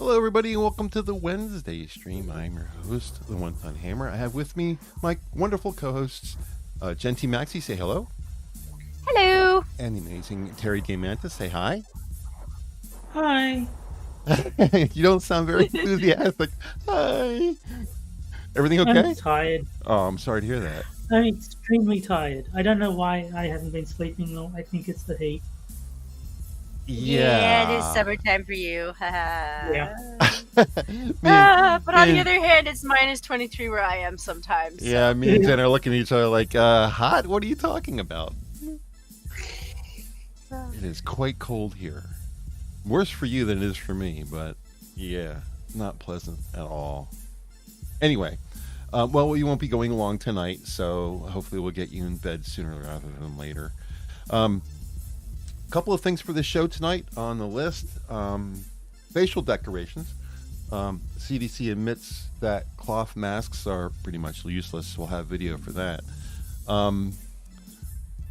Hello, everybody, and welcome to the Wednesday stream. I'm your host, the One Ton Hammer. I have with me my wonderful co-hosts, Genty Maxi. Say hello. Hello. And the amazing Terry Gay Mantis. Say hi. Hi. You don't sound very enthusiastic. Hi. Everything okay? I'm tired. Oh, I'm sorry to hear that. I'm extremely tired. I don't know why I haven't been sleeping well. I think it's the heat. Yeah, it is summertime for you. Yeah. But on the other hand, it's minus 23 where I am sometimes. So. Yeah, me and Jen are looking at each other like, hot? What are you talking about? It is quite cold here. Worse for you than it is for me, but yeah, not pleasant at all. Anyway, well, we won't be going long tonight, so hopefully we'll get you in bed sooner rather than later. Couple of things for the show tonight on the list. Facial decorations. CDC admits that cloth masks are pretty much useless. We'll have video for that.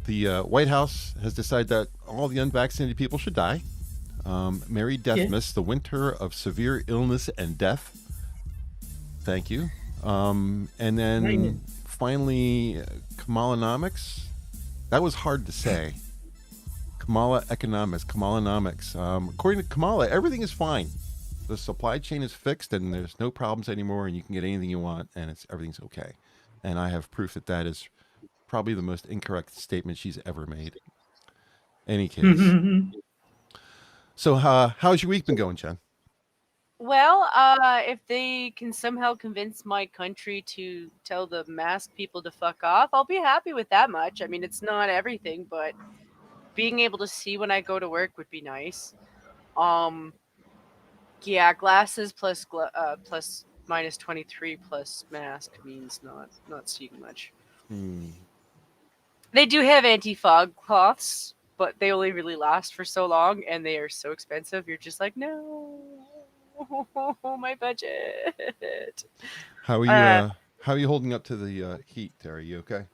The White House has decided that all the unvaccinated people should die. Merry Deathmas, the winter of severe illness and death. Thank you. And then finally, Kamalanomics. That was hard to say. Kamalanomics. According to Kamala, everything is fine. The supply chain is fixed, and there's no problems anymore, and you can get anything you want, and everything's okay. And I have proof that that is probably the most incorrect statement she's ever made. Any case. So, how's your week been going, Jen? Well, if they can somehow convince my country to tell the mask people to fuck off, I'll be happy with that much. I mean, it's not everything, but being able to see when I go to work would be nice. Yeah, glasses plus minus 23 plus mask means not seeing much. They do have anti-fog cloths, but they only really last for so long, and they are so expensive. You're just like, no, my budget. How are you holding up to the heat, Terry? You okay?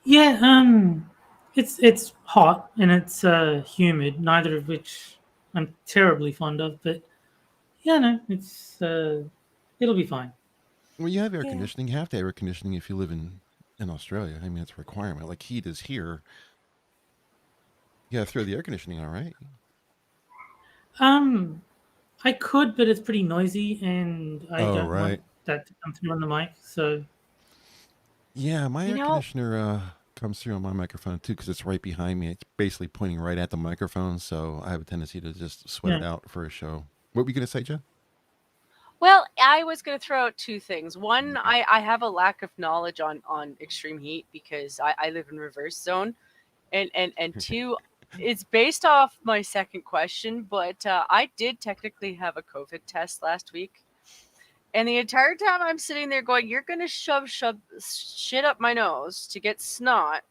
Yeah, it's hot and it's humid, neither of which I'm terribly fond of, but yeah, no, it's it'll be fine. Well, you have air conditioning. You have to have air conditioning if you live in Australia. I mean, it's a requirement. Like heat is here. You gotta throw the air conditioning on, right? I could, but it's pretty noisy, and I don't want that to come through on the mic. So, yeah, my air conditioner comes through on my microphone too because it's right behind me. It's basically pointing right at the microphone, so I have a tendency to just sweat it out for a show. What were you gonna say, Jen? Well, I was going to throw out two things. One, I have a lack of knowledge on extreme heat because I live in reverse zone, and two, it's based off my second question, but I did technically have a COVID test last week. And the entire time I'm sitting there going, you're going to shove shit up my nose to get snot.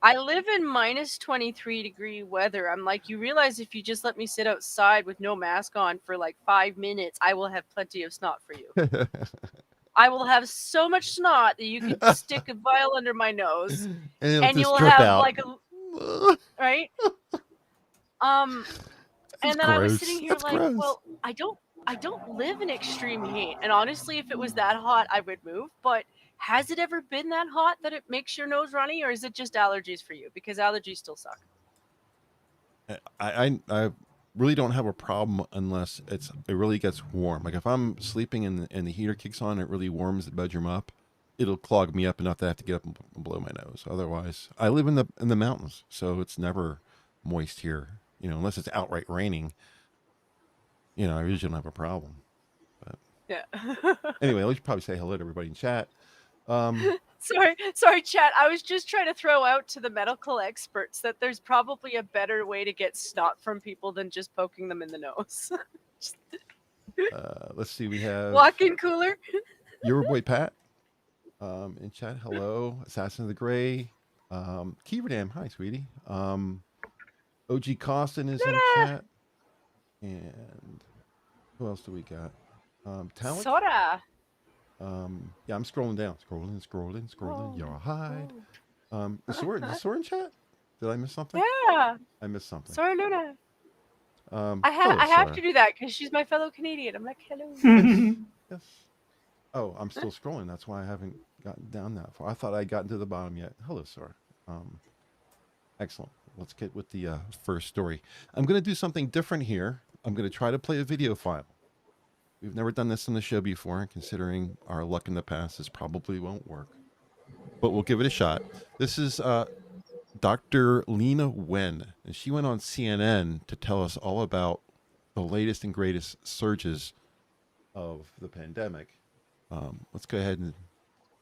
I live in minus 23 degree weather. I'm like, you realize if you just let me sit outside with no mask on for like 5 minutes, I will have plenty of snot for you. I will have so much snot that you can stick a vial under my nose and you'll have out. Like a right. And then gross. I was sitting here like, gross. Well, I don't live in extreme heat. And honestly, if it was that hot, I would move. But has it ever been that hot that it makes your nose runny, or is it just allergies for you? Because allergies still suck. I really don't have a problem unless it really gets warm. Like if I'm sleeping and the heater kicks on, it really warms the bedroom up. It'll clog me up enough that I have to get up and blow my nose. Otherwise, I live in the mountains, so it's never moist here. You know, unless it's outright raining. You know, I usually don't have a problem. But yeah. Anyway, let's probably say hello to everybody in chat. Sorry, chat. I was just trying to throw out to the medical experts that there's probably a better way to get snot from people than just poking them in the nose. Let's see. We have walk-in cooler. Your boy Pat. In chat, hello. Assassin of the Gray. Keeverdam, hi, sweetie. OG Costin is in chat. And who else do we got? Talent? Sora. Yeah, I'm scrolling down. Scrolling. Oh, You're hide. Is Sora in chat? Did I miss something? Yeah. I missed something. Sora Luna. Hello, I have Sora. to do that because she's my fellow Canadian. I'm like, hello. Yes. Oh, I'm still scrolling. That's why I haven't gotten down that far. I thought I'd gotten to the bottom yet. Hello, Sora. Excellent. Let's get with the first story. I'm going to do something different here. I'm going to try to play a video file. We've never done this on the show before, and considering our luck in the past, this probably won't work. But we'll give it a shot. This is Dr. Lena Wen, and she went on CNN to tell us all about the latest and greatest surges of the pandemic. Let's go ahead and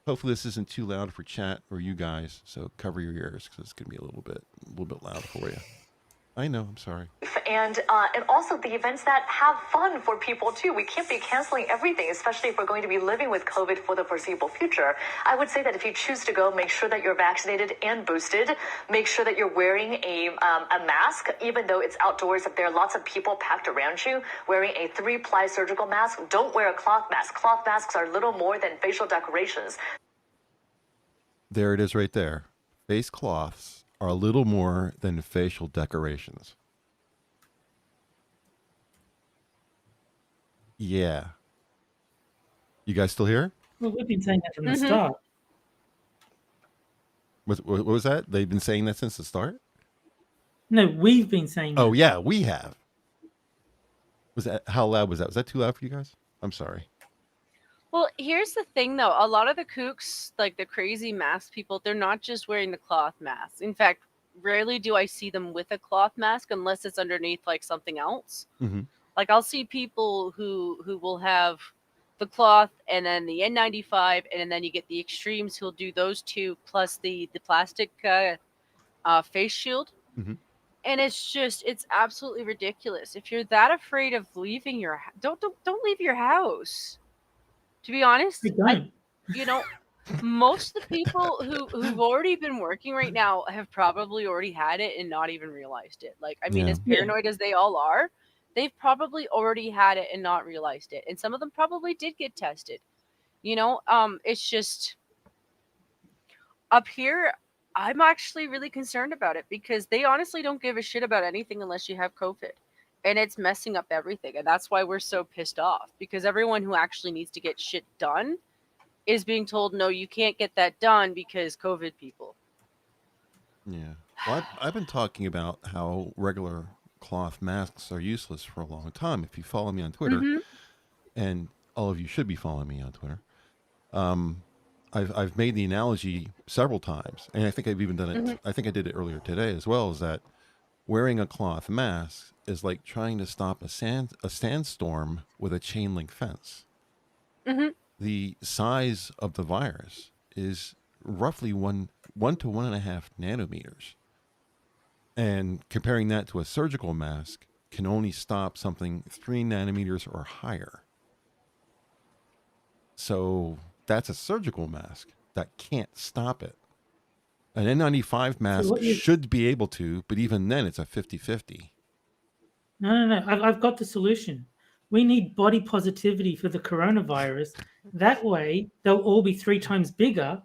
hopefully this isn't too loud for chat or you guys, so cover your ears because it's going to be a little bit loud for you. I know, I'm sorry. And also the events that have fun for people too. We can't be canceling everything, especially if we're going to be living with COVID for the foreseeable future. I would say that if you choose to go, make sure that you're vaccinated and boosted. Make sure that you're wearing a mask, even though it's outdoors. If there are lots of people packed around you, wearing a 3-ply surgical mask. Don't wear a cloth mask. Cloth masks are little more than facial decorations. There it is right there. Face cloths are a little more than facial decorations. Yeah. You guys still here? Well, we've been saying that from the start. What was that? They've been saying that since the start? No, we've been saying that. Oh, yeah, we have. Was that, how loud was that? Was that too loud for you guys? I'm sorry. Well, here's the thing, though. A lot of the kooks, like the crazy mask people, they're not just wearing the cloth mask. In fact, rarely do I see them with a cloth mask unless it's underneath like something else. Mm-hmm. Like I'll see people who will have the cloth and then the N95, and then you get the extremes who'll do those two plus the plastic face shield. Mm-hmm. And it's absolutely ridiculous. If you're that afraid of leaving don't leave your house. To be honest, most of the people who've already been working right now have probably already had it and not even realized it. Like, I mean, as paranoid as they all are, they've probably already had it and not realized it. And some of them probably did get tested. It's just up here, I'm actually really concerned about it because they honestly don't give a shit about anything unless you have COVID. And it's messing up everything. And that's why we're so pissed off, because everyone who actually needs to get shit done is being told, no, you can't get that done because COVID people. Yeah. Well, I've been talking about how regular cloth masks are useless for a long time. If you follow me on Twitter, and all of you should be following me on Twitter, I've made the analogy several times, and I think I've even done it. I think I did it earlier today as well, is that wearing a cloth mask is like trying to stop a sandstorm with a chain link fence. The size of the virus is roughly 1 to 1.5 nanometers. And comparing that to a surgical mask can only stop something 3 nanometers or higher. So that's a surgical mask that can't stop it. An N95 mask should be able to, but even then it's a 50-50. No. I've got the solution. We need body positivity for the coronavirus. That way, they'll all be 3 times bigger,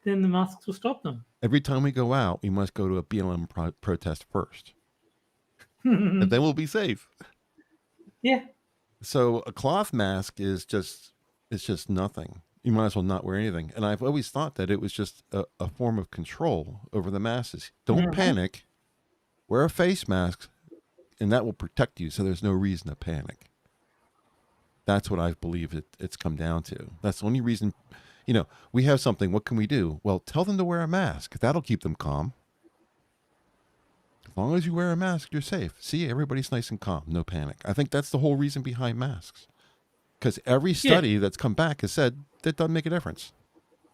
then the masks will stop them. Every time we go out, we must go to a BLM protest first. And then we'll be safe. Yeah. So a cloth mask is just nothing. You might as well not wear anything. And I've always thought that it was just a form of control over the masses. Don't panic. Wear a face mask, and that will protect you, so there's no reason to panic. That's what I believe it's come down to. That's the only reason. We have something. What can we do? Well, tell them to wear a mask. That'll keep them calm. As long as you wear a mask, you're safe. See, everybody's nice and calm. No panic. I think that's the whole reason behind masks. Because every study that's come back has said that doesn't make a difference,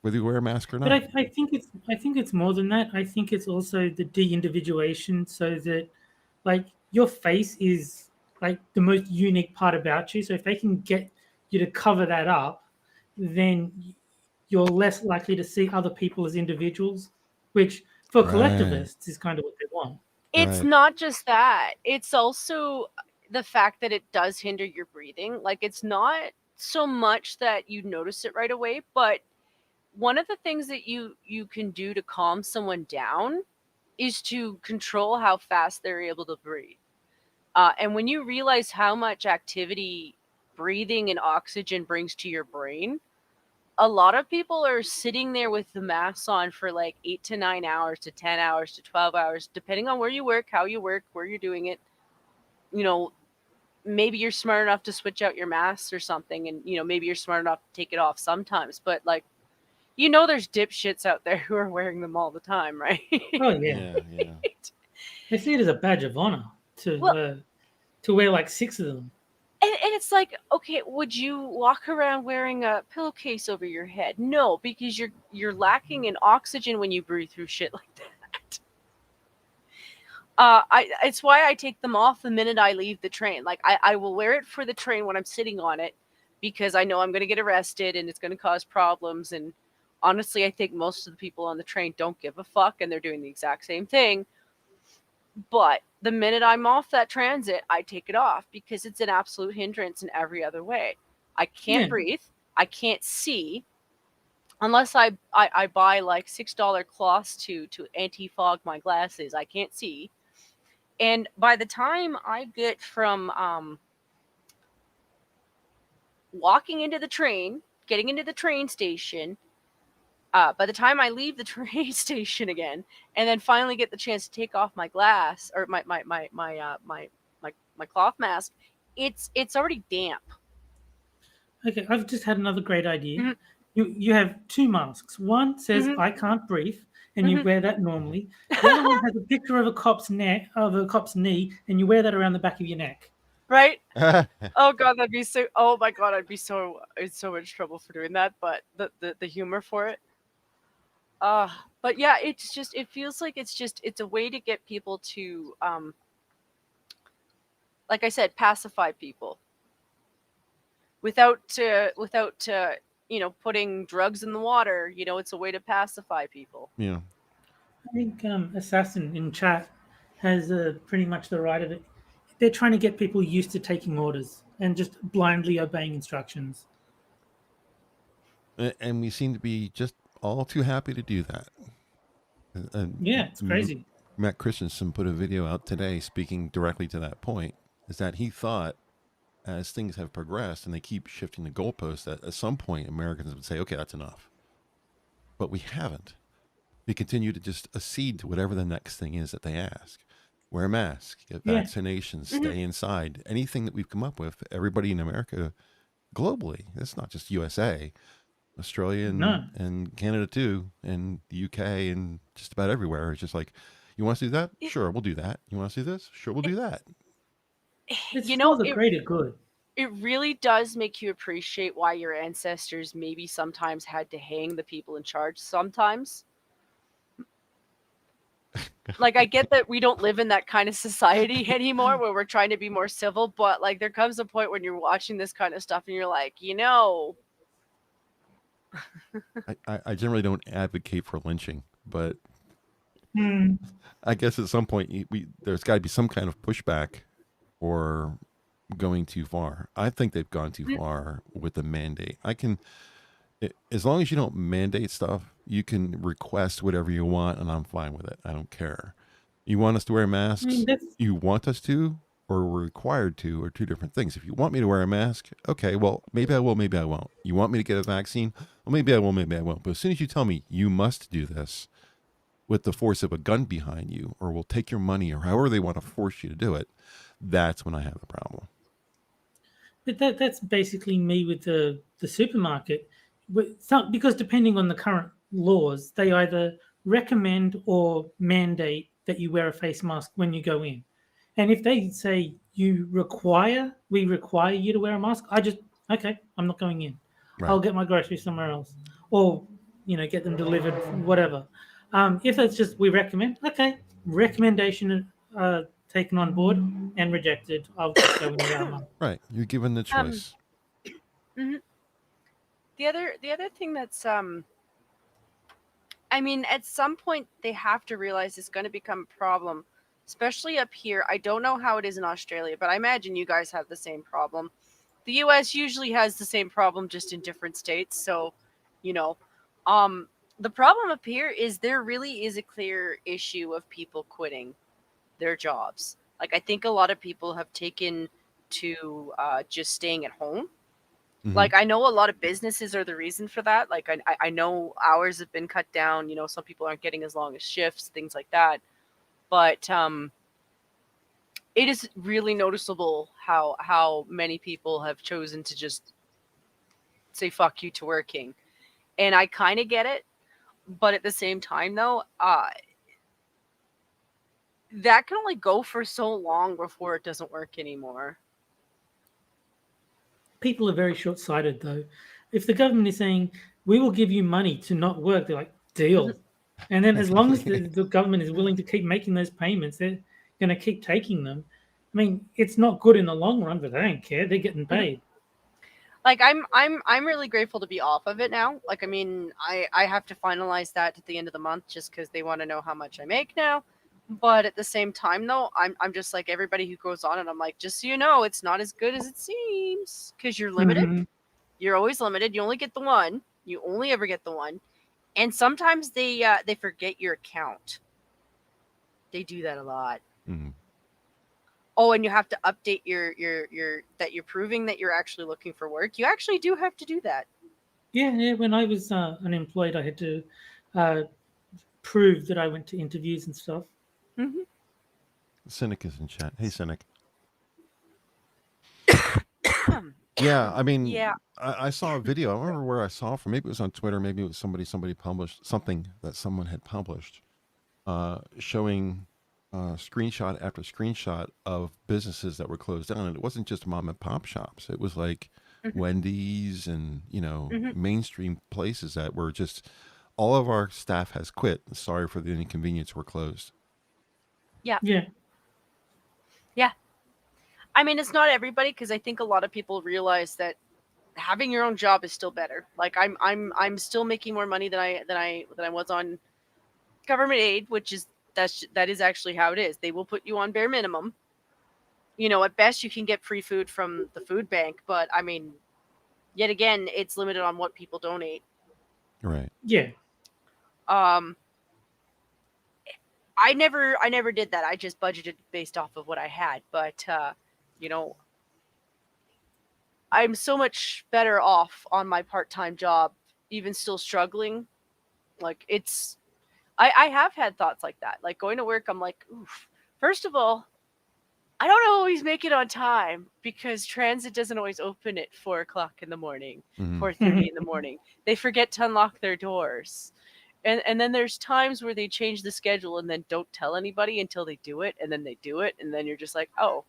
whether you wear a mask or not. But I think it's more than that. I think it's also the de-individuation, so that like your face is like the most unique part about you. So if they can get you to cover that up, then you're less likely to see other people as individuals, which for collectivists is kind of what they want. It's not just that. It's also the fact that it does hinder your breathing. Like, it's not so much that you notice it right away, but one of the things that you can do to calm someone down is to control how fast they're able to breathe. And when you realize how much activity breathing and oxygen brings to your brain, a lot of people are sitting there with the masks on for like 8 to 9 hours to 10 hours to 12 hours, depending on where you work, how you work, where you're doing it. You know, maybe you're smart enough to switch out your masks or something, and maybe you're smart enough to take it off sometimes, but like, there's dipshits out there who are wearing them all the time, right? Oh yeah. Yeah. They see it as a badge of honor to wear like 6 of them. And it's like, okay, would you walk around wearing a pillowcase over your head? No, because you're lacking in oxygen when you breathe through shit like that. It's why I take them off the minute I leave the train. Like I will wear it for the train when I'm sitting on it, because I know I'm going to get arrested and it's going to cause problems. And honestly, I think most of the people on the train don't give a fuck, and they're doing the exact same thing. But the minute I'm off that transit, I take it off because it's an absolute hindrance in every other way. I can't breathe. I can't see unless I buy like $6 cloths to anti-fog my glasses. I can't see. And by the time I get from walking into the train, getting into the train station, by the time I leave the train station again, and then finally get the chance to take off my glass or my cloth mask, it's already damp. Okay, I've just had another great idea. Mm-hmm. You have 2 masks. One says I can't breathe, and you wear that normally. The other one has a picture of a cop's knee, and you wear that around the back of your neck. Right? Oh god, that'd be so. Oh my god, I'd be so in so much trouble for doing that. But the humor for it. But yeah, it's just, it feels like it's a way to get people to like I said, pacify people without putting drugs in the water. It's a way to pacify people. Yeah. I think Assassin in chat has pretty much the right of it. They're trying to get people used to taking orders and just blindly obeying instructions. And we seem to be just all too happy to do that. Yeah, it's crazy. Matt Christensen put a video out today speaking directly to that point, is that he thought as things have progressed and they keep shifting the goalposts, that at some point Americans would say, okay, that's enough. But we haven't. We continue to just accede to whatever the next thing is that they ask. Wear a mask, get vaccinations, stay inside. Anything that we've come up with, everybody in America, globally, that's not just USA, Australia and Canada too, and the UK and just about everywhere. It's just like, you want us to do that? Sure, we'll do that. You want us to do this? Sure, we'll do that. It's for the greater good. It really does make you appreciate why your ancestors maybe sometimes had to hang the people in charge sometimes. Like, I get that we don't live in that kind of society anymore where we're trying to be more civil, but like, there comes a point when you're watching this kind of stuff and you're like, I generally don't advocate for lynching, but I guess at some point there's got to be some kind of pushback or going too far. I think they've gone too far with the mandate. As long as you don't mandate stuff, you can request whatever you want, and I'm fine with it. I don't care. You want us to wear masks? You want us to, or we're required to, are two different things. If you want me to wear a mask, okay, well, maybe I will, maybe I won't. You want me to get a vaccine? Well, maybe I will, maybe I won't. But as soon as you tell me you must do this with the force of a gun behind you, or we'll take your money, or however they want to force you to do it, that's when I have the problem. But that's basically me with the supermarket. Because depending on the current laws, they either recommend or mandate that you wear a face mask when you go in. And if they say we require you to wear a mask, okay, I'm not going in. Right. I'll get my groceries somewhere else, or get them delivered, whatever. If it's just we recommend, okay, recommendation taken on board and rejected, I'll just go in without a mask. Right, you're given the choice. The other thing that's I mean, at some point they have to realize it's going to become a problem, especially up here. I don't know how it is in Australia, but I imagine you guys have the same problem. The US usually has the same problem, just in different states. So, the problem up here is there really is a clear issue of people quitting their jobs. Like, I think a lot of people have taken to just staying at home. Mhm. Like, I know a lot of businesses are the reason for that. Like, I know hours have been cut down. Some people aren't getting as long as shifts, things like that. But it is really noticeable how many people have chosen to just say fuck you to working. And I kind of get it. But at the same time, though, that can only go for so long before it doesn't work anymore. People are very short-sighted, though. If the government is saying, we will give you money to not work, they're like, deal. And then as long as the government is willing to keep making those payments, they're going to keep taking them. I mean, it's not good in the long run, but they don't care. They're getting paid. Like, I'm really grateful to be off of it now. Like, I mean, I have to finalize that at the end of the month just because they want to know how much I make now. But at the same time, though, I'm just like everybody who goes on, and I'm like, just so you know, it's not as good as it seems because you're limited. Mhm. You're always limited. You only get the one. You only ever get the one. And sometimes they forget your account. They do that a lot. Mhm. Oh, and you have to update your that you're proving that you're actually looking for work. You actually do have to do that. Yeah. When I was unemployed, I had to prove that I went to interviews and stuff. Mm-hmm. Cynic is in chat. Hey, Cynic. Yeah, I mean, Yeah. I saw a video. I don't remember where I saw it from. Maybe it was on Twitter. Maybe it was somebody published something that someone had published, showing screenshot after screenshot of businesses that were closed down, and it wasn't just mom and pop shops. It was like Wendy's and mainstream places that were just all of our staff has quit. Sorry for the inconvenience. We're closed. Yeah. Yeah. I mean, it's not everybody, because I think a lot of people realize that having your own job is still better. Like, I'm still making more money than I was on government aid, which is that is actually how it is. They will put you on bare minimum. At best you can get free food from the food bank, but I mean, yet again, it's limited on what people donate. Right. Yeah. I never did that. I just budgeted based off of what I had. But I'm so much better off on my part-time job, even still struggling. Like, I have had thoughts like that. Like, going to work, I'm like, oof. First of all, I don't always make it on time because transit doesn't always open at 4:00 in the morning, 4:30 in the morning. They forget to unlock their doors. And then there's times where they change the schedule and then don't tell anybody until they do it, and then they do it, and then you're just like, oh,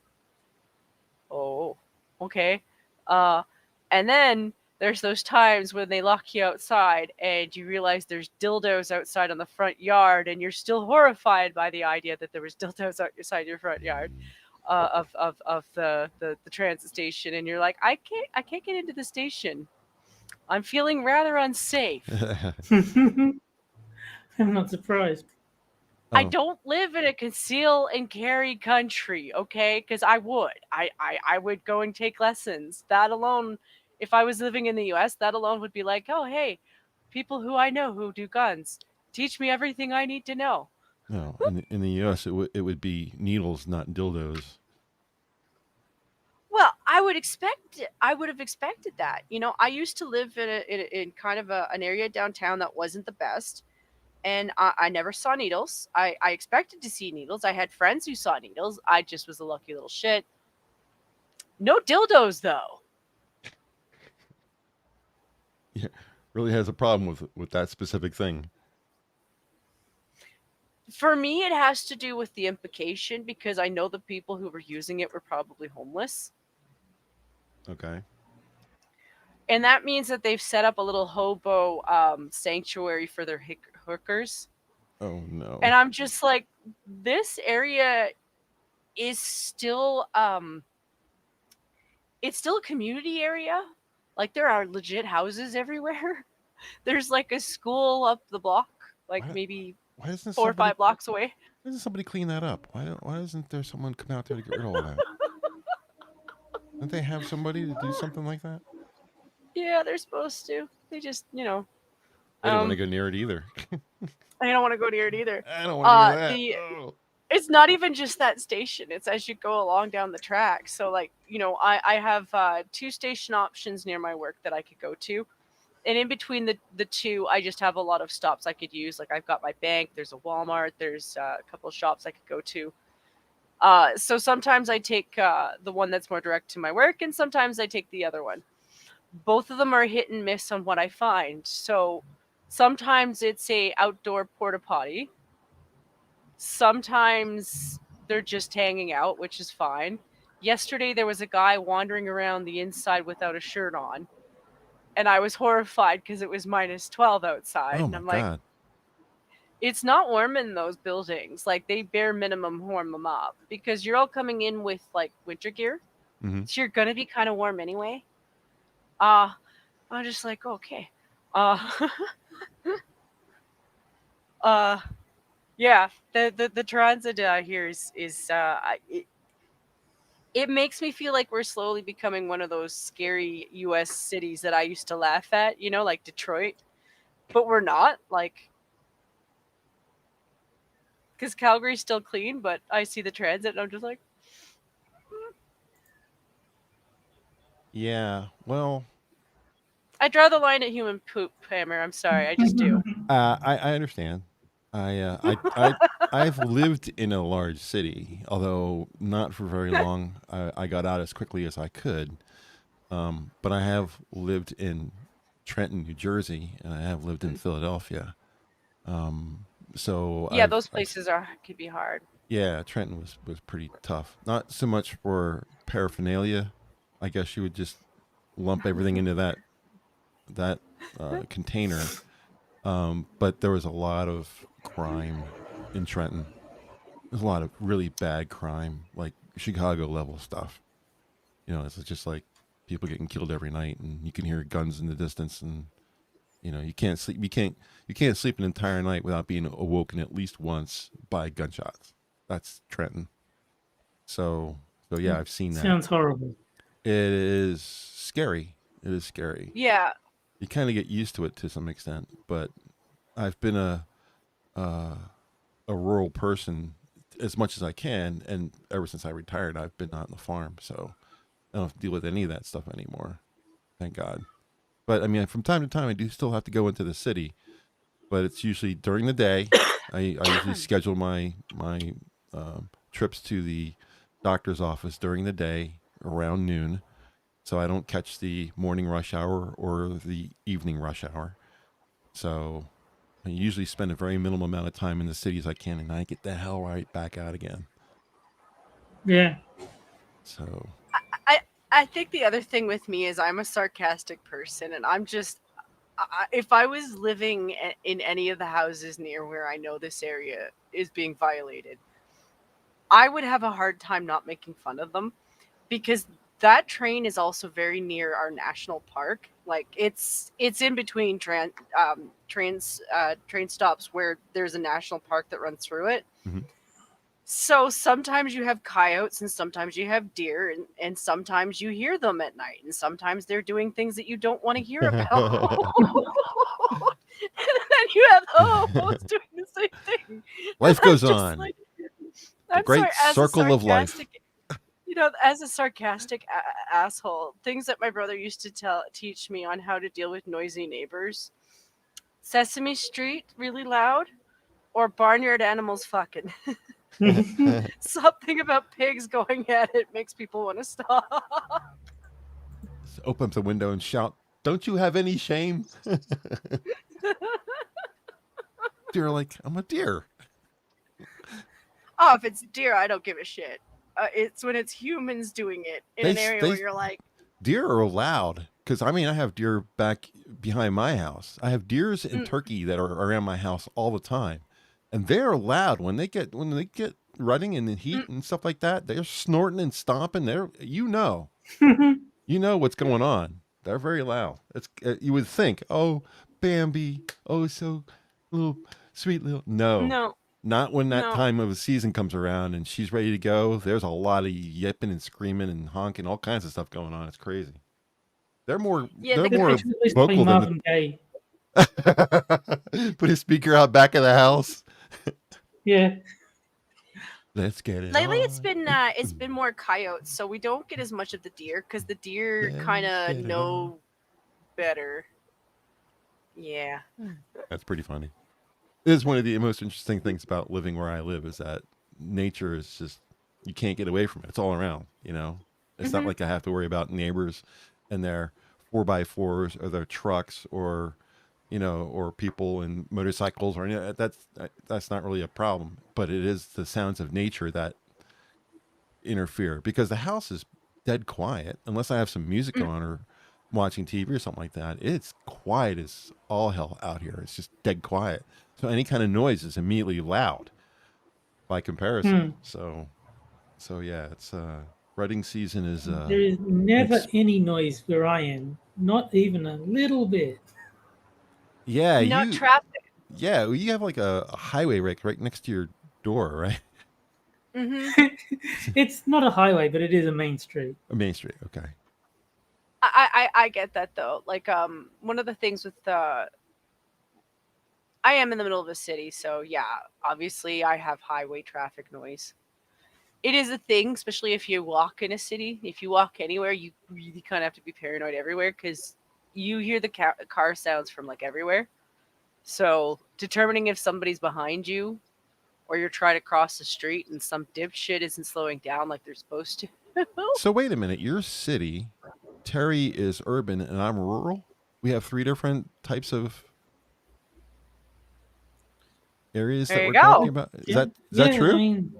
okay. And then there's those times when they lock you outside and you realize there's dildos outside on the front yard, and you're still horrified by the idea that there was dildos outside your front yard of the transit station, and you're like, I can't get into the station. I'm feeling rather unsafe. I'm not surprised. I don't live in a conceal and carry country, okay? Because I would go and take lessons. That alone, if I was living in the U.S., that alone would be like, oh, hey, people who I know who do guns, teach me everything I need to know. No, in the U.S., it would be needles, not dildos. Well, I would have expected that. I used to live in kind of an area downtown that wasn't the best. And I never saw needles. I expected to see needles. I had friends who saw needles. I just was a lucky little shit. No dildos, though. Yeah, really has a problem with that specific thing. For me, it has to do with the implication, because I know the people who were using it were probably homeless. Okay. And that means that they've set up a little hobo sanctuary for their hookers. Oh, no. And I'm just like, this area is still it's still a community area. Like, there are legit houses everywhere. There's like a school up the block, like maybe 4 or 5 blocks away. Why doesn't somebody clean that up? Why doesn't there someone come out there to get rid of all that? Don't they have somebody to do something like that? Yeah, they're supposed to. They just, I don't want to go near it either. I don't want to go near it either. I don't want to hear that. it's not even just that station. It's as you go along down the track. So like, you know, I have 2 station options near my work that I could go to. And in between the two, I just have a lot of stops I could use. Like I've got my bank, there's a Walmart, there's a couple of shops I could go to. So sometimes I take the one that's more direct to my work, and sometimes I take the other one. Both of them are hit and miss on what I find. So sometimes it's a outdoor porta potty. Sometimes they're just hanging out, which is fine. Yesterday there was a guy wandering around the inside without a shirt on, and I was horrified because it was -12 outside. Oh And my I'm like, god. it's not warm in those buildings. Like they bare minimum warm them up because you're all coming in with like winter gear, Hmm. so you're gonna be kind of warm anyway. I'm just like, okay. Uh, yeah. The transit here is it makes me feel like we're slowly becoming one of those scary U.S. cities that I used to laugh at. You know, like Detroit, but we're not. Like, because Calgary's still clean, but I see the transit and I'm just like, Yeah. Well, I draw the line at human poop, Hammer. I'm sorry, I just do. I understand. I've lived in a large city, although not for very long. I got out as quickly as I could. But I have lived in Trenton, New Jersey, and I have lived in Philadelphia. So Yeah, those places could be hard. yeah, Trenton was pretty tough. Not so much for paraphernalia. I guess you would just lump everything into that container. But there was a lot of crime in Trenton. There's a lot of really bad crime, like Chicago level stuff. You know, it's just like people getting killed every night, and you can hear guns in the distance, and you know you can't sleep. You can't sleep an entire night without being awoken at least once by gunshots. That's Trenton. So yeah, I've seen that. Sounds horrible. It is scary. It is scary. Yeah. You kind of get used to it to some extent, but I've been a rural person as much as I can, and ever since I retired, I've been out on the farm, so I don't have to deal with any of that stuff anymore. Thank God. But I mean, from time to time, I do still have to go into the city, but it's usually during the day. I usually schedule my trips to the doctor's office during the day around noon, so I don't catch the morning rush hour or the evening rush hour. So I usually spend a very minimal amount of time in the city as I can, and I get the hell right back out again. Yeah. So I think the other thing with me is I'm a sarcastic person, and I'm just, if I was living in any of the houses near where I know this area is being violated, I would have a hard time not making fun of them, because that train is also very near our national park. Like it's in between train stops where there's a national park that runs through it. Mm-hmm. So sometimes you have coyotes, and sometimes you have deer, and sometimes you hear them at night, and sometimes they're doing things that you don't want to hear about. And then you have the homos doing the same thing. life goes on. Like, the great circle of life. You know, as a sarcastic asshole, things that my brother used to teach me on how to deal with noisy neighbors: Sesame Street really loud, or barnyard animals fucking. Something about pigs going at it makes people want to stop. Just open up the window and shout, "Don't you have any shame?" You're like, I'm a deer. Oh, if it's deer, I don't give a shit. It's when it's humans doing it in an area where you're like, deer are loud. Because I mean, I have deer back behind my house. I have deers and turkey that are around my house all the time, and they're loud when they get running in the heat and stuff like that. They're snorting and stomping. You know what's going on. They're very loud. It's you would think, oh, Bambi, oh, so little sweet little. No. Not when that time of the season comes around and she's ready to go. There's a lot of yipping and screaming and honking, all kinds of stuff going on. It's crazy. They're more vocal than put a speaker out back of the house. Yeah. Let's get it Lately, on. it's been more coyotes, so we don't get as much of the deer because the deer Let's kind get of it know better. Yeah. That's pretty funny. It is one of the most interesting things about living where I live is that nature is just, you can't get away from it. It's all around, you know? It's not Mhm. like I have to worry about neighbors and their 4x4s or their trucks or, you know, or people and motorcycles or that's not really a problem. But it is the sounds of nature that interfere because the house is dead quiet unless I have some music Mm. on or watching TV or something like that. It's quiet as all hell out here. It's just dead quiet. So any kind of noise is immediately loud by comparison. So yeah, it's rutting season is There is never it's any noise where I am, not even a little bit. yeah, Not traffic. well, you have like a highway right next to your door, right? Hmm. It's not a highway, but it is a main street. A main street, okay. I get that though. Like one of the things with I am in the middle of a city, so yeah, obviously I have highway traffic noise. It is a thing, especially if you walk in a city. If you walk anywhere, you really kind of have to be paranoid everywhere because you hear the car sounds from like everywhere. So determining if somebody's behind you or you're trying to cross the street and some dipshit isn't slowing down like they're supposed to. So wait a minute, your city, Terry is urban and I'm rural. We have three different types of areas that There you we're talking go. about. Is Yeah, that I true? mean,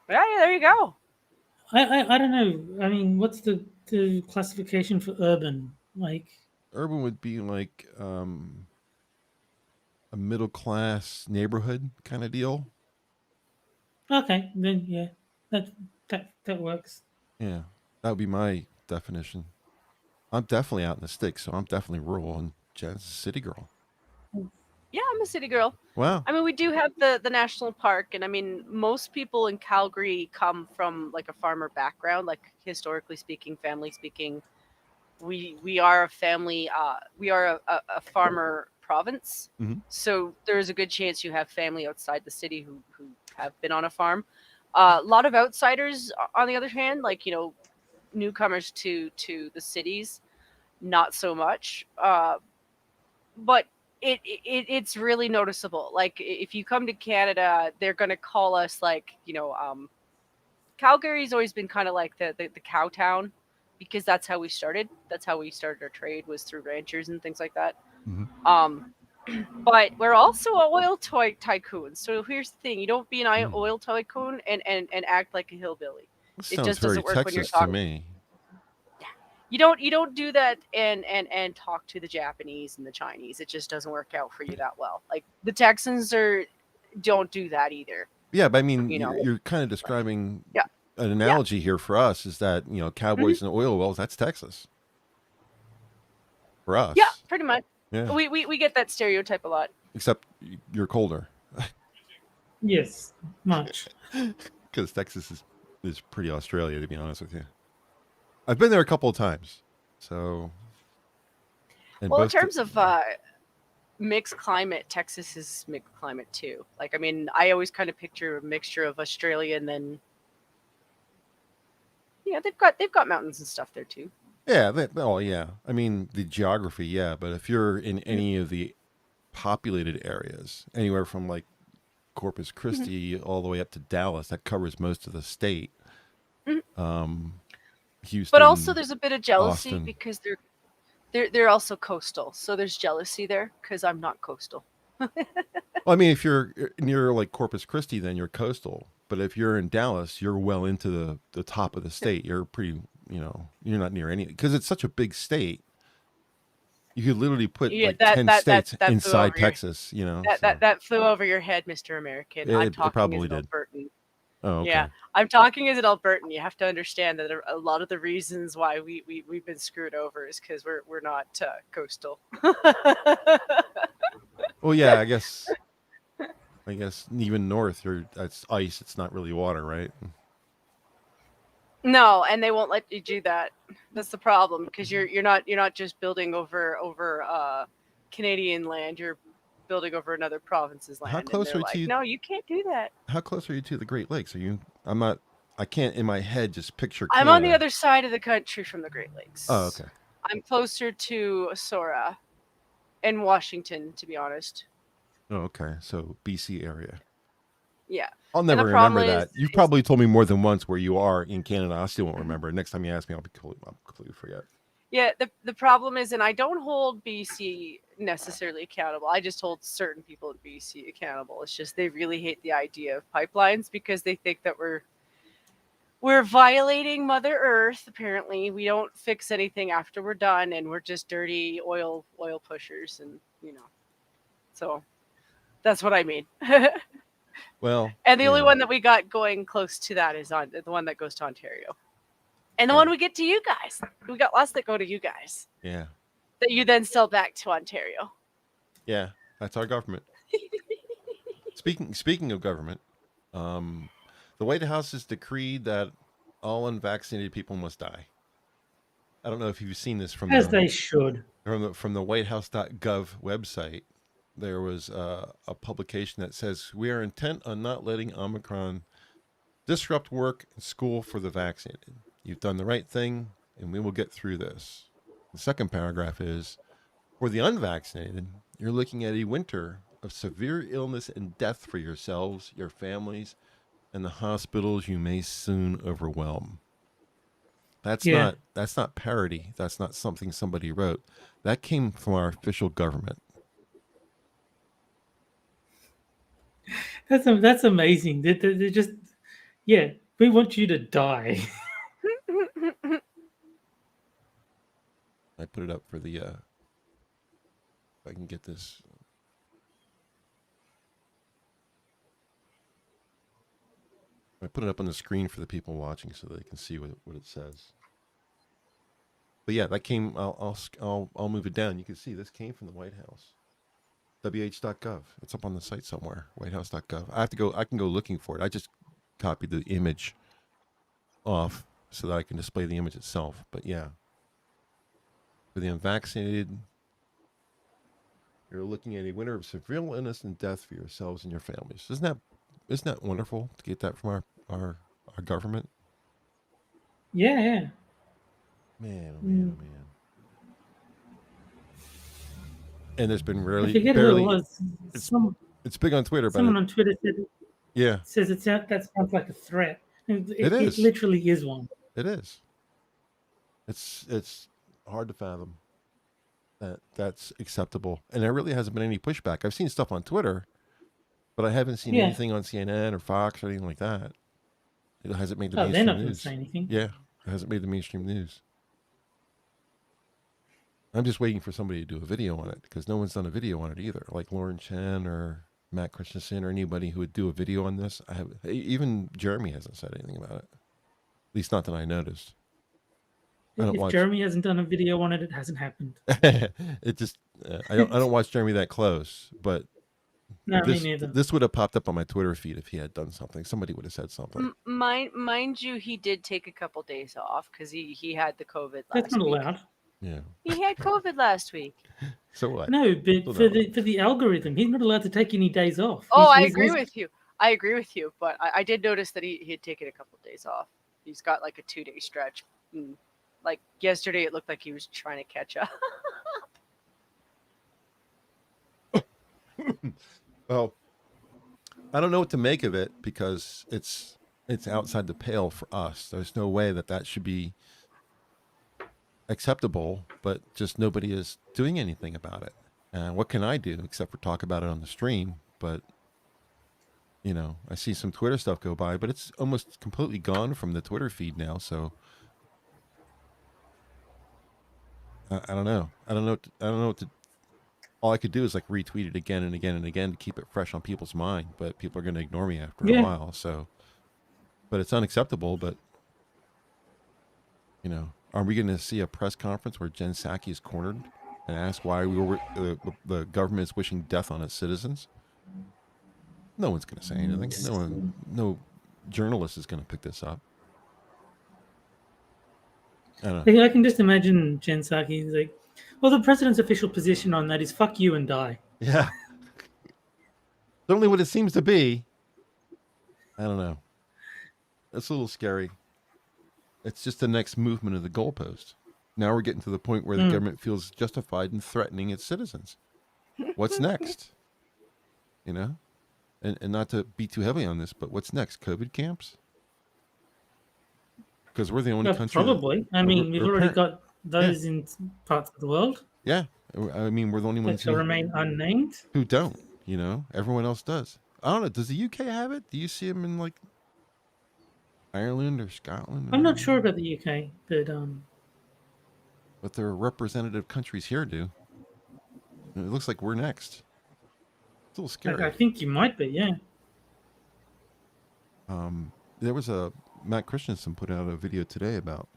Yeah, there you go. I don't know. I mean, what's the classification for urban? Like, Urban would be like a middle class neighborhood kind of deal. okay, then yeah, that that works. Yeah, that would be my definition. I'm definitely out in the sticks, so I'm definitely rural, and Jen's a city girl. Yeah, I'm a city girl. Wow. I mean, we do have the national park, and I mean, most people in Calgary come from like a farmer background, like historically speaking, family speaking. We are a family. We are a farmer province, Mhm. so there is a good chance you have family outside the city who have been on a farm. A lot of outsiders, on the other hand, like newcomers to the cities, not so much. But it's really noticeable. Like if you come to Canada, they're gonna call us like Calgary's always been kind of like the cow town because that's how we started. That's how we started our trade was through ranchers and things like that. Mhm. But we're also a oil tycoon. So here's the thing: you don't be an Mm. oil tycoon and act like a hillbilly. This It sounds just very doesn't work when you're Texas to talking. me. You don't do that and talk to the Japanese and the Chinese. It just doesn't work out for you that well. Like the Texans don't do that either. Yeah, but I mean, You know. you're kind of describing Yeah. an analogy here for us is that cowboys and oil wells. That's Texas for us. Yeah, pretty much. Yeah, We get that stereotype a lot. except you're colder Yes, much. because Texas is pretty Australia, to be honest with you. I've been there a couple of times, so. And Well, in both terms of mixed climate, Texas is mixed climate too. Like, I mean, I always kind of picture a mixture of Australia and then, they've got mountains and stuff there too. yeah, yeah. I mean, the geography, yeah, but if you're in any of the populated areas, anywhere from like Corpus Christi all the way up to Dallas, that covers most of the state. Mhm. Houston, But also, there's a bit of jealousy Austin. because they're also coastal, so there's jealousy there because I'm not coastal. Well, I mean, if you're near like Corpus Christi, then you're coastal. But if you're in Dallas, you're well into the top of the state. You're pretty, you're not near any because it's such a big state. You could literally put Yeah, like that 10 that that states that flew inside over your Texas, that so that flew over your head, Mr. American. I'm it talking probably as an did. Albertan. Oh, okay. Yeah, I'm talking as an Albertan. You have to understand that a lot of the reasons why we've been screwed over is because we're not coastal. Well, yeah, I guess even north, that's ice. It's not really water, right? No, and they won't let you do that. That's the problem because you're not just building over Canadian land. You're building over another province's land. How close and they're are like, you? no, you can't do that. How close are you to the Great Lakes? Are you? I'm not. I can't in my head just picture. I'm Canada. on the other side of the country from the Great Lakes. Oh, okay. I'm closer to Sora and Washington, to be honest. Oh, okay. So BC area. Yeah. I'll never remember that. You've probably told me more than once where you are in Canada. I still won't remember. Next time you ask me, I'll completely forget. Yeah, the problem is, and I don't hold BC necessarily accountable. I just hold certain people in BC accountable. It's just they really hate the idea of pipelines because they think that we're violating Mother Earth. Apparently, we don't fix anything after we're done, and we're just dirty oil pushers, and so that's what I mean. Well, and the only one that we got going close to that is on the one that goes to Ontario. And the one we get to you guys. We got lots that go to you guys. Yeah. That you then sell back to Ontario. Yeah, that's our government. Speaking of government, the White House has decreed that all unvaccinated people must die. I don't know if you've seen this as they should. From the whitehouse.gov website. There was a publication that says we are intent on not letting Omicron disrupt work and school for the vaccinated. You've done the right thing, and we will get through this. The second paragraph is, for the unvaccinated, you're looking at a winter of severe illness and death for yourselves, your families, and the hospitals you may soon overwhelm. That's not parody. That's not something somebody wrote. That came from our official government. That's amazing. They're just, we want you to die. I put it up for the, if I can get this. I put it up on the screen for the people watching so they can see what it says. But yeah, that came, I'll move it down. You can see this came from the White House. WH.gov. It's up on the site somewhere. Whitehouse.gov. I can go looking for it. I just copied the image off so that I can display the image itself. But yeah. For the unvaccinated, you're looking at a winter of severe illness and death for yourselves and your families. Isn't that wonderful to get that from our government? Yeah. Man, oh man, oh man. And there's been barely. Who it was. It's big on Twitter. Someone on Twitter says that sounds like a threat. It is. It literally is one. It is. It's hard to fathom that that's acceptable, and there really hasn't been any pushback. I've seen stuff on Twitter, but I haven't seen anything on CNN or Fox or anything like that. It hasn't made the mainstream they're not going to news. say anything. Yeah, it hasn't made the mainstream news. I'm just waiting for somebody to do a video on it because no one's done a video on it either. Like Lauren Chen or Matt Christensen or anybody who would do a video on this. Even Jeremy hasn't said anything about it. At least not that I noticed. If Jeremy hasn't done a video on it, it hasn't happened. It just I don't watch Jeremy that close, but no, me neither. This would have popped up on my Twitter feed if he had done something. Somebody would have said something. Mind you, he did take a couple days off because he had the COVID last week. That's not allowed. Yeah. He had COVID last week. So what? No, but for the algorithm, he's not allowed to take any days off. I agree with you. But I did notice that he had taken a couple of days off. He's got like a 2-day stretch. Like yesterday, it looked like he was trying to catch up. Well, I don't know what to make of it because it's outside the pale for us. There's no way that should be acceptable, but just nobody is doing anything about it. What can I do except for talk about it on the stream? But I see some Twitter stuff go by, but it's almost completely gone from the Twitter feed now. So I don't know. I don't know what to. All I could do is like retweet it again and again and again to keep it fresh on people's mind. But people are going to ignore me after a while. So, but it's unacceptable. But are we going to see a press conference where Jen Psaki is cornered and asked why the government is wishing death on its citizens? No one's going to say anything. No journalist is going to pick this up. I don't know. I can just imagine Jen Psaki like, well, the president's official position on that is fuck you and die. Yeah. Certainly what it seems to be. I don't know. That's a little scary. It's just the next movement of the goalpost. Now we're getting to the point where the government feels justified in threatening its citizens. What's next? You know? And not to be too heavy on this, but what's next? COVID camps? Because we're the only country. Probably. I mean, we've already got those in parts of the world. Yeah. I mean, we're the only ones that shall remain unnamed. Who don't, you know? Everyone else does. I don't know. Does the UK have it? Do you see them in like Ireland or Scotland? I'm not sure about the UK, but their representative countries here do. It looks like we're next. It's a little scary. I think you might be, yeah. There was Matt Christensen put out a video today about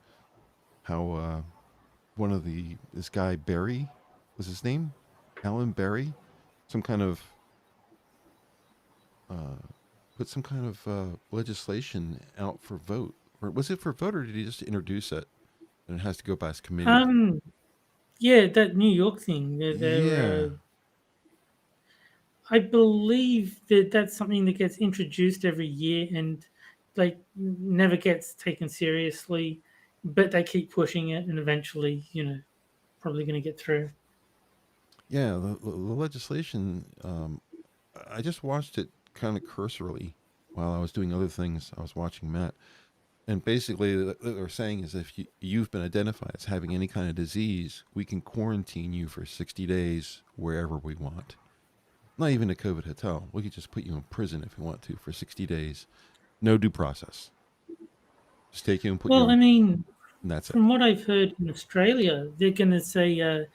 how this guy Barry was his name, Alan Barry, some kind of put some kind of legislation out for vote. Or was it for vote, or did he just introduce it and it has to go past committee? Yeah, that New York thing. I believe that's something that gets introduced every year and like never gets taken seriously, but they keep pushing it and eventually, probably going to get through. Yeah, the legislation, I just watched it kind of cursorily while I was doing other things. I was watching Matt. And basically what they're saying is if you've been identified as having any kind of disease, we can quarantine you for 60 days wherever we want. Not even a COVID hotel. We could just put you in prison if we want to for 60 days. No due process. Just take you and put you in. Well, I mean, that's from what I've heard in Australia, they're going to say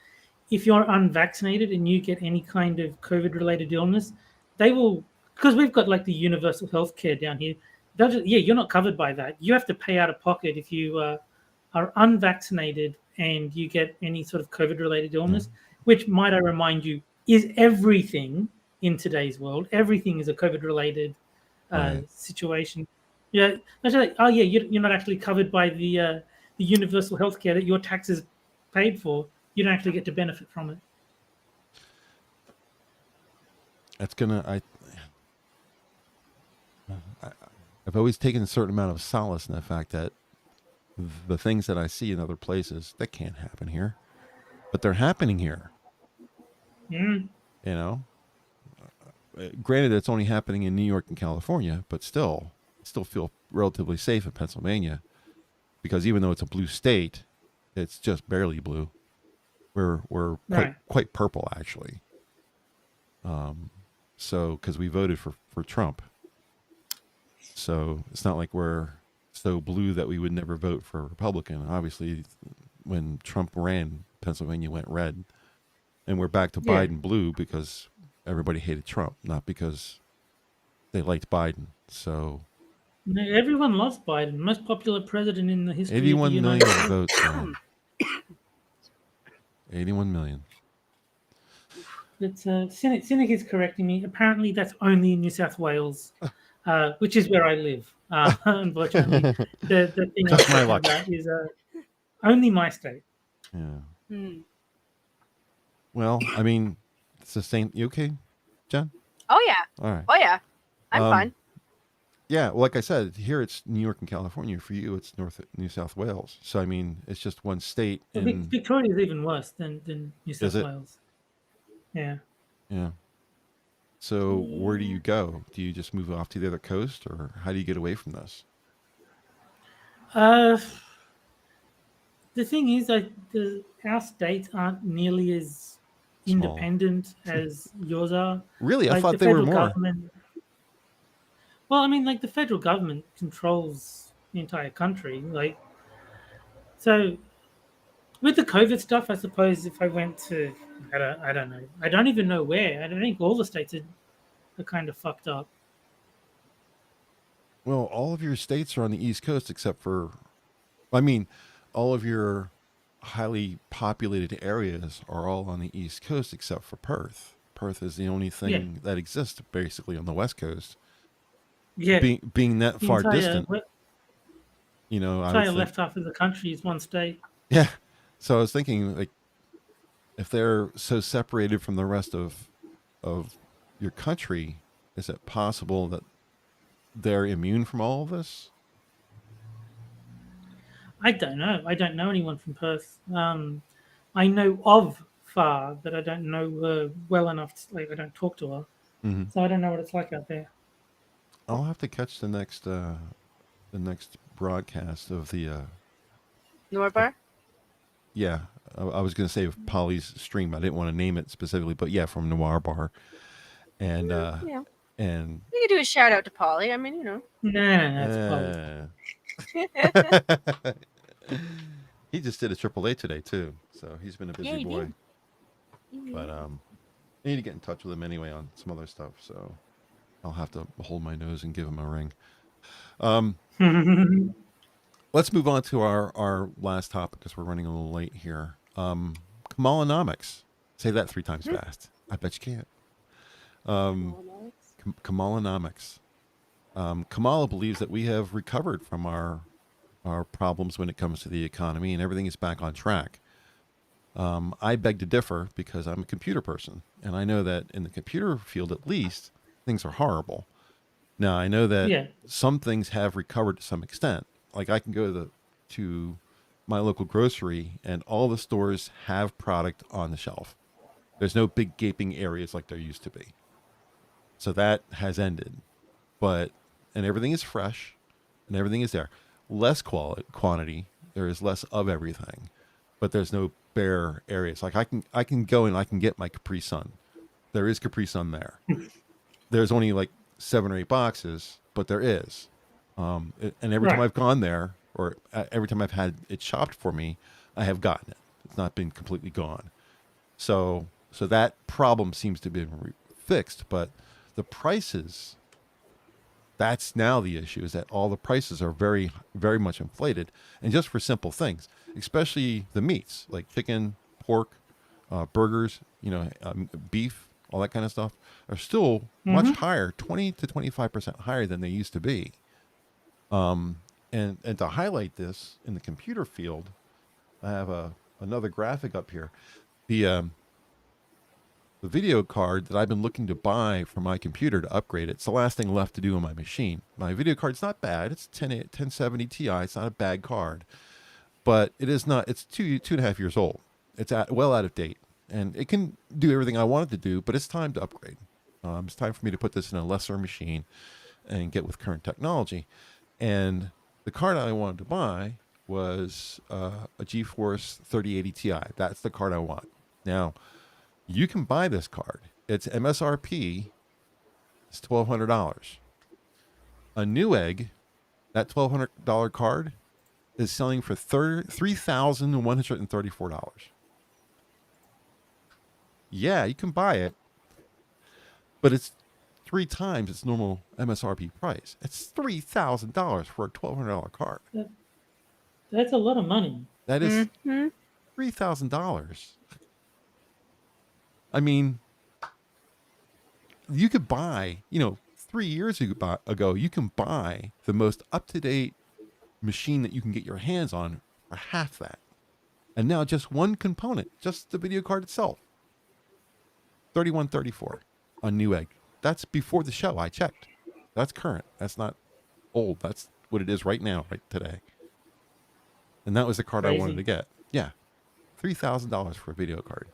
if you're unvaccinated and you get any kind of COVID-related illness, they will, because we've got like the universal health care down here. You're not covered by that. You have to pay out of pocket if you are unvaccinated and you get any sort of COVID-related illness, which, might I remind you, is everything in today's world. Everything is a COVID-related situation. Yeah, like, you're not actually covered by the universal health care that your taxes paid for. You don't actually get to benefit from it. That's I've always taken a certain amount of solace in the fact that the things that I see in other places, that can't happen here. But they're happening here. You know? Granted, it's only happening in New York and California, but still feel relatively safe in Pennsylvania. Because even though it's a blue state, it's just barely blue. We're quite purple, actually. So, because we voted for Trump. So it's not like we're so blue that we would never vote for a Republican. Obviously, when Trump ran, Pennsylvania went red. And we're back to Biden blue because everybody hated Trump, not because they liked Biden. So everyone loves Biden, most popular president in the history 81 of the million United States. votes. 81 million. It's Cynic is correcting me. Apparently, that's only in New South Wales, which is where I live. Unfortunately, the thing Just my luck. About is only my state. Yeah. Well, I mean, it's the same. You okay, John? Oh yeah. All right. Oh yeah. I'm fine. Yeah, well, like I said, here it's New York and California. For you, it's New South Wales. So I mean, it's just one state. Victoria is even worse than New South Wales. Yeah. Yeah. So where do you go? Do you just move off to the other coast, or how do you get away from this? The thing is, our states aren't nearly as independent as yours are. Really? I thought they were more. Well, I mean, like the federal government controls the entire country. Like, so with the COVID stuff, I suppose if I went to, I don't know. I don't even know where. I don't think all the states are kind of fucked up. Well, all of your states are on the East Coast except for, I mean, all of your highly populated areas are all on the East Coast except for Perth. Perth is the only thing that exists basically on the West Coast. Yeah. Being that far distant. You know, entire left half of the country is one state. Yeah. So I was thinking, like, if they're so separated from the rest of your country, Is it possible that they're immune from all of this? I don't know. I don't know anyone from Perth. I know of Far, but I don't know her well enough. I don't talk to her, Mm-hmm. so I don't know what it's like out there. I'll have to catch the next broadcast of the Norbar? yeah. I was going to say of Polly's stream. I didn't want to name it specifically, but yeah, from Noir Bar, and Yeah. and We could do a shout out to Polly. I mean, you know. No, it's Polly. he just did a AAA today too, so he's been a busy Yeah, he boy. did. But I need to get in touch with him anyway on some other stuff. So I'll have to hold my nose and give him a ring. Let's move on to our last topic because we're running a little late here. Kamalanomics. Say that 3 times fast. I bet you can't. Kamalanomics. Kamala believes that we have recovered from our problems when it comes to the economy and everything is back on track. I beg to differ because I'm a computer person, and I know that in the computer field, at least, things are horrible. Now, I know that some things have recovered to some extent. Like I can go to my local grocery, and all the stores have product on the shelf. There's no big gaping areas like there used to be. So that has ended. And everything is fresh, and everything is there. Less quantity. There is less of everything, but there's no bare areas. Like I can go and I can get my Capri Sun. There is Capri Sun there. There's only like 7 or 8 boxes, but there is. And every time I've gone there, or every time I've had it shopped for me, I have gotten it. It's not been completely gone. So that problem seems to be fixed, but the prices, that's now the issue, is that all the prices are very, very much inflated. And just for simple things, especially the meats, like chicken, pork, burgers, beef, all that kind of stuff, are still much higher, 20 to 25% higher than they used to be. And to highlight this in the computer field, I have another graphic up here. The video card that I've been looking to buy for my computer to upgrade it's the last thing left to do on my machine. My video card's not bad. It's 1070 Ti. It's not a bad card, but it is not. It's 2.5 years old. It's well out of date, and it can do everything I want it to do, but it's time to upgrade. It's time for me to put this in a lesser machine and get with current technology. And the card I wanted to buy was a GeForce 3080 Ti. That's the card I want. Now, you can buy this card. Its MSRP is $1,200. A Newegg, that $1,200 card, is selling for $3,134. Yeah, you can buy it, but it's 3 times its normal MSRP price. It's $3,000 for a $1,200 card. That's a lot of money. That is $3,000. I mean, you could buy, 3 years ago, you can buy the most up-to-date machine that you can get your hands on for half that. And now just one component, just the video card itself, $3,134 on Newegg. That's before the show. I checked. That's current. That's not old. That's what it is right now, right today. And that was the card I wanted to get. Yeah. $3,000 for a video card.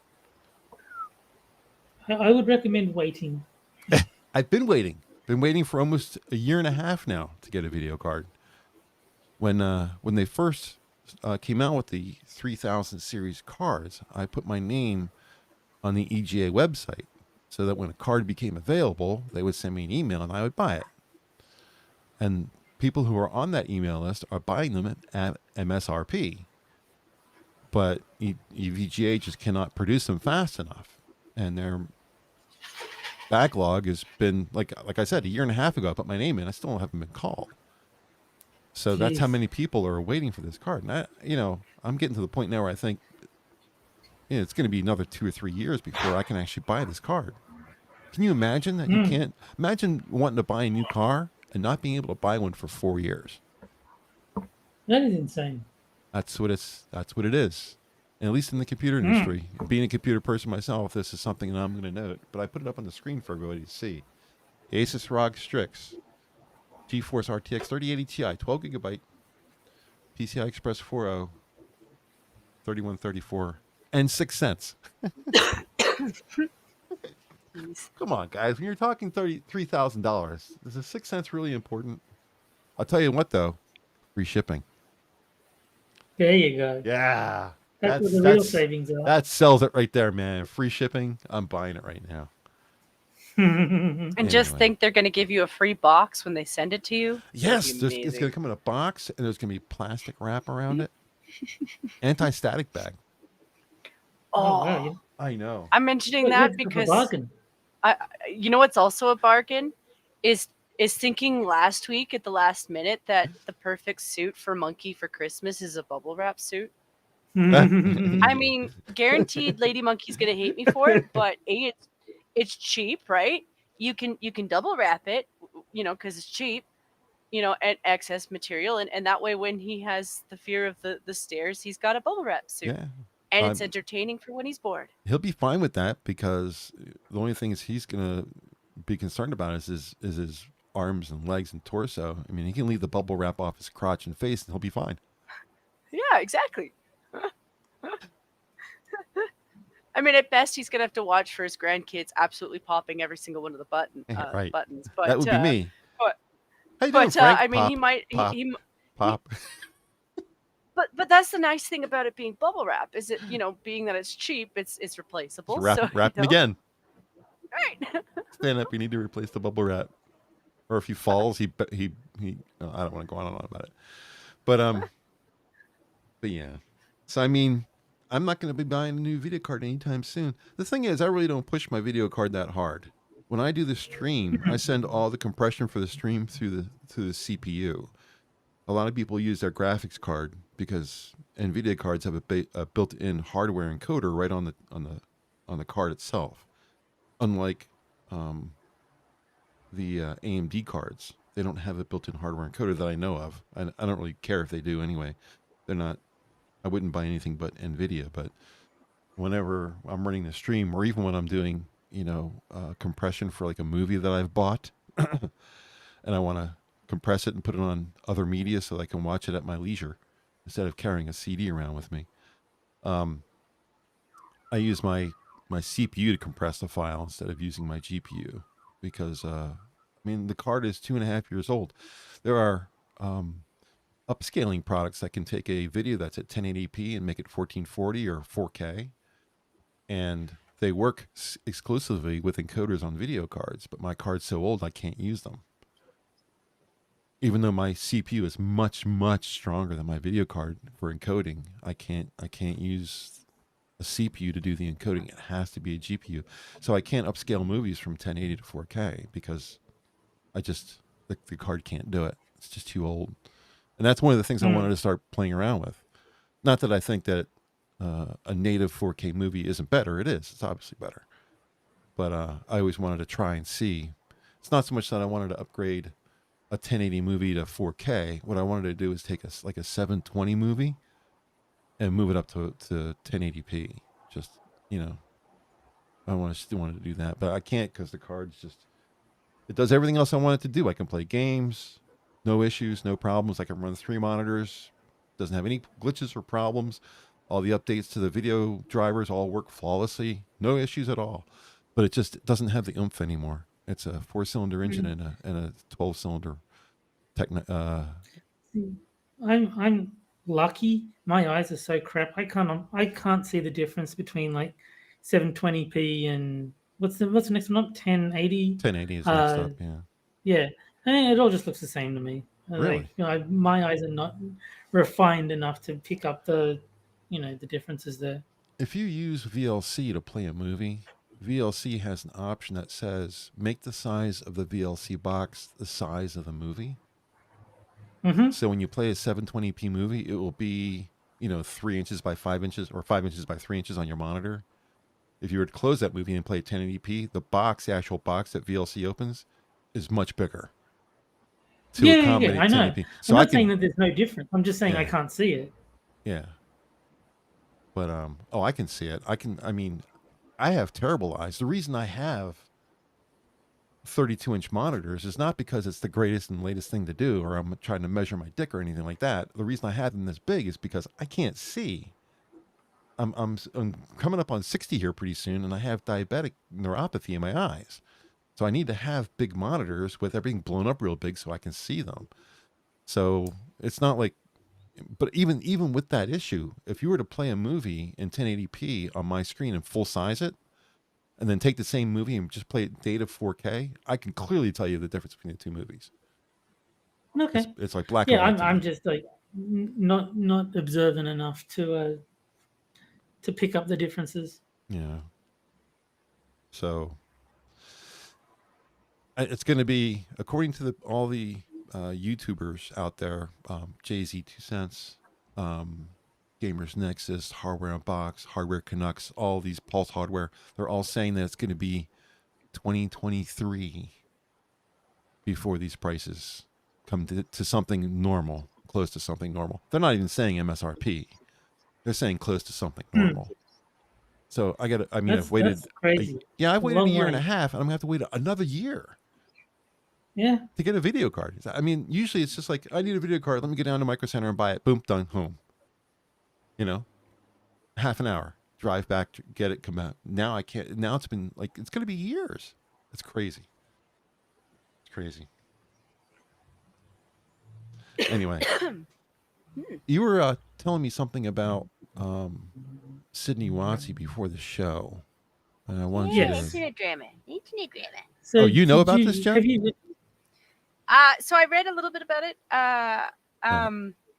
I would recommend waiting. I've been waiting. Been waiting for almost a year and a half now to get a video card. When they first came out with the 3000 series cards, I put my name on the EGA website so that when a card became available, they would send me an email and I would buy it. And people who are on that email list are buying them at MSRP. But EVGA just cannot produce them fast enough. And their backlog has been, like I said, a year and a half ago, I put my name in. I still haven't been called. So that's how many people are waiting for this card. And I'm getting to the point now where I think it's going to be another 2 or 3 years before I can actually buy this card. Can you imagine that? You can't imagine wanting to buy a new car and not being able to buy one for 4 years. That is insane. That's what it is. And at least in the computer industry, being a computer person myself, this is something that I'm going to note. But I put it up on the screen for everybody to see. Asus ROG Strix, GeForce RTX 3080 Ti, 12 gigabyte, PCI Express 4.0, 3134, and 6 cents. Jeez. Come on, guys. When you're talking $33,000, is the 6 cents really important? I'll tell you what, though, free shipping. There you go. Yeah, That's what the real savings are. that sells it right there, man. Free shipping. I'm buying it right now. And just Anyway. think they're going to give you a free box when they send it to you. Yes, That'd be it's going to come in a box, and there's going to be plastic wrap around it. amazing. Anti-static bag. Oh, wow, yeah. I know. I'm mentioning Well, that it's a because bargain. you know what's also a bargain is thinking last week at the last minute that the perfect suit for Monkey for Christmas is a bubble wrap suit. I mean, guaranteed Lady Monkey's gonna hate me for it, but it's cheap, right? You can double wrap it, you know, because it's cheap, you know, and excess material, and that way when he has the fear of the stairs, he's got a bubble wrap suit. Yeah. And it's entertaining for when he's bored. He'll be fine with that because the only thing is he's going to be concerned about is his arms and legs and torso. I mean, he can leave the bubble wrap off his crotch and face and he'll be fine. Yeah, exactly. I mean, at best, he's gonna have to watch for his grandkids absolutely popping every single one of the Right. buttons. But That would be me. but- How you doing, But Frank? I mean, Pop, he might. pop, pop. But that's the nice thing about it being bubble wrap is it, you know, being that it's cheap, it's replaceable. Just wrap, so, wrap you him know. again. Right. Stand up. You need to replace the bubble wrap. Or if he falls, he I don't want to go on and on about it. But yeah. So I mean, I'm not going to be buying a new video card anytime soon. The thing is, I really don't push my video card that hard. When I do the stream, I send all the compression for the stream through the CPU. A lot of people use their graphics card because NVIDIA cards have a built-in hardware encoder right on the card itself. Unlike the AMD cards, they don't have a built-in hardware encoder that I know of. I don't really care if they do anyway. They're not. I wouldn't buy anything but NVIDIA. But whenever I'm running the stream, or even when I'm doing, you know, compression for like a movie that I've bought, and I want to compress it and put it on other media so that I can watch it at my leisure instead of carrying a CD around with me. I use my CPU to compress the file instead of using my GPU because, I mean, the card is 2.5 years old. There are upscaling products that can take a video that's at 1080p and make it 1440 or 4K, and they work exclusively with encoders on video cards, but my card's so old I can't use them. Even though my CPU is much, much stronger than my video card for encoding, I can't use a CPU to do the encoding. It has to be a GPU. So I can't upscale movies from 1080 to 4K because the card can't do it. It's just too old. And that's one of the things I wanted to start playing around with. Not that I think that a native 4K movie isn't better. It is. It's obviously better. But I always wanted to try and see. It's not so much that I wanted to upgrade a 1080 movie to 4K. What I wanted to do is take a 720 movie and move it up to 1080p. Just, you know, I still wanted to do that, but I can't because the card's it does everything else I want it to do. I can play games, no issues, no problems. I can run 3 monitors, doesn't have any glitches or problems. All the updates to the video drivers all work flawlessly, no issues at all. But it just doesn't have the oomph anymore. It's a 4-cylinder engine and a 12-cylinder I'm lucky. My eyes are so crap. I can't see the difference between like 720p and what's the next one up? 1080. 1080 is next up. Yeah. Yeah, and it all just looks the same to me. Really? Like, you know, my eyes are not refined enough to pick up the differences there. If you use VLC to play a movie, VLC has an option that says make the size of the VLC box the size of the movie. Mm-hmm. So when you play a 720p movie, it will be, 3 inches by 5 inches or 5 inches by 3 inches on your monitor. If you were to close that movie and play 1080p, the actual box that VLC opens, is much bigger. Yeah, I know. 1080p. So I'm not saying that there's no difference. I'm just saying Yeah. I can't see it. Yeah. But I can see it. I have terrible eyes. The reason I have 32-inch monitors is not because it's the greatest and latest thing to do, or I'm trying to measure my dick or anything like that. The reason I have them this big is because I can't see. I'm coming up on 60 here pretty soon, and I have diabetic neuropathy in my eyes. So I need to have big monitors with everything blown up real big so I can see them. So it's not like, but even with that issue, if you were to play a movie in 1080p on my screen and full size it, and then take the same movie and just play it native 4K, I can clearly tell you the difference between the two movies. Okay. It's like black Yeah, and white. I'm just like not observant enough to pick up the differences. Yeah. So it's going to be, according to all the YouTubers out there, JZ 2 Cents, Gamers Nexus, Hardware Unbox, Hardware Canucks, all these Pulse Hardware, they're all saying that it's going to be 2023 before these prices come to something normal, close to something normal. They're not even saying MSRP. They're saying close to something normal. So I've waited. Crazy. I've waited a year and a way. half, and I'm going to have to wait another year. Yeah. To get a video card. I mean, usually it's just like, I need a video card. Let me get down to Micro Center and buy it. Boom, done, home. You know, half an hour, drive back, get it, come out. Now I can't. Now it's been like, it's going to be years. It's crazy. It's crazy. Anyway, you were telling me something about Sydney Watsy before the show, and I wanted you to. Internet drama. So Oh, you know did about this, Jen? So I read a little bit about it.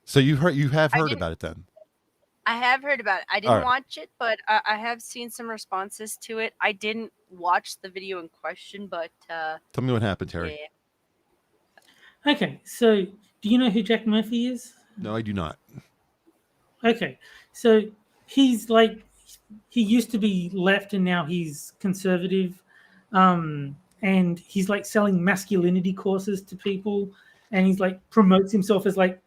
So you have heard about it then? I have heard about it. I didn't watch it, but I have seen some responses to it. I didn't watch the video in question, but tell me what happened, Terry. Yeah. Okay, so do you know who Jack Murphy is? No, I do not. Okay, so he's like, he used to be left and now he's conservative, and he's like selling masculinity courses to people, and he's like promotes himself as like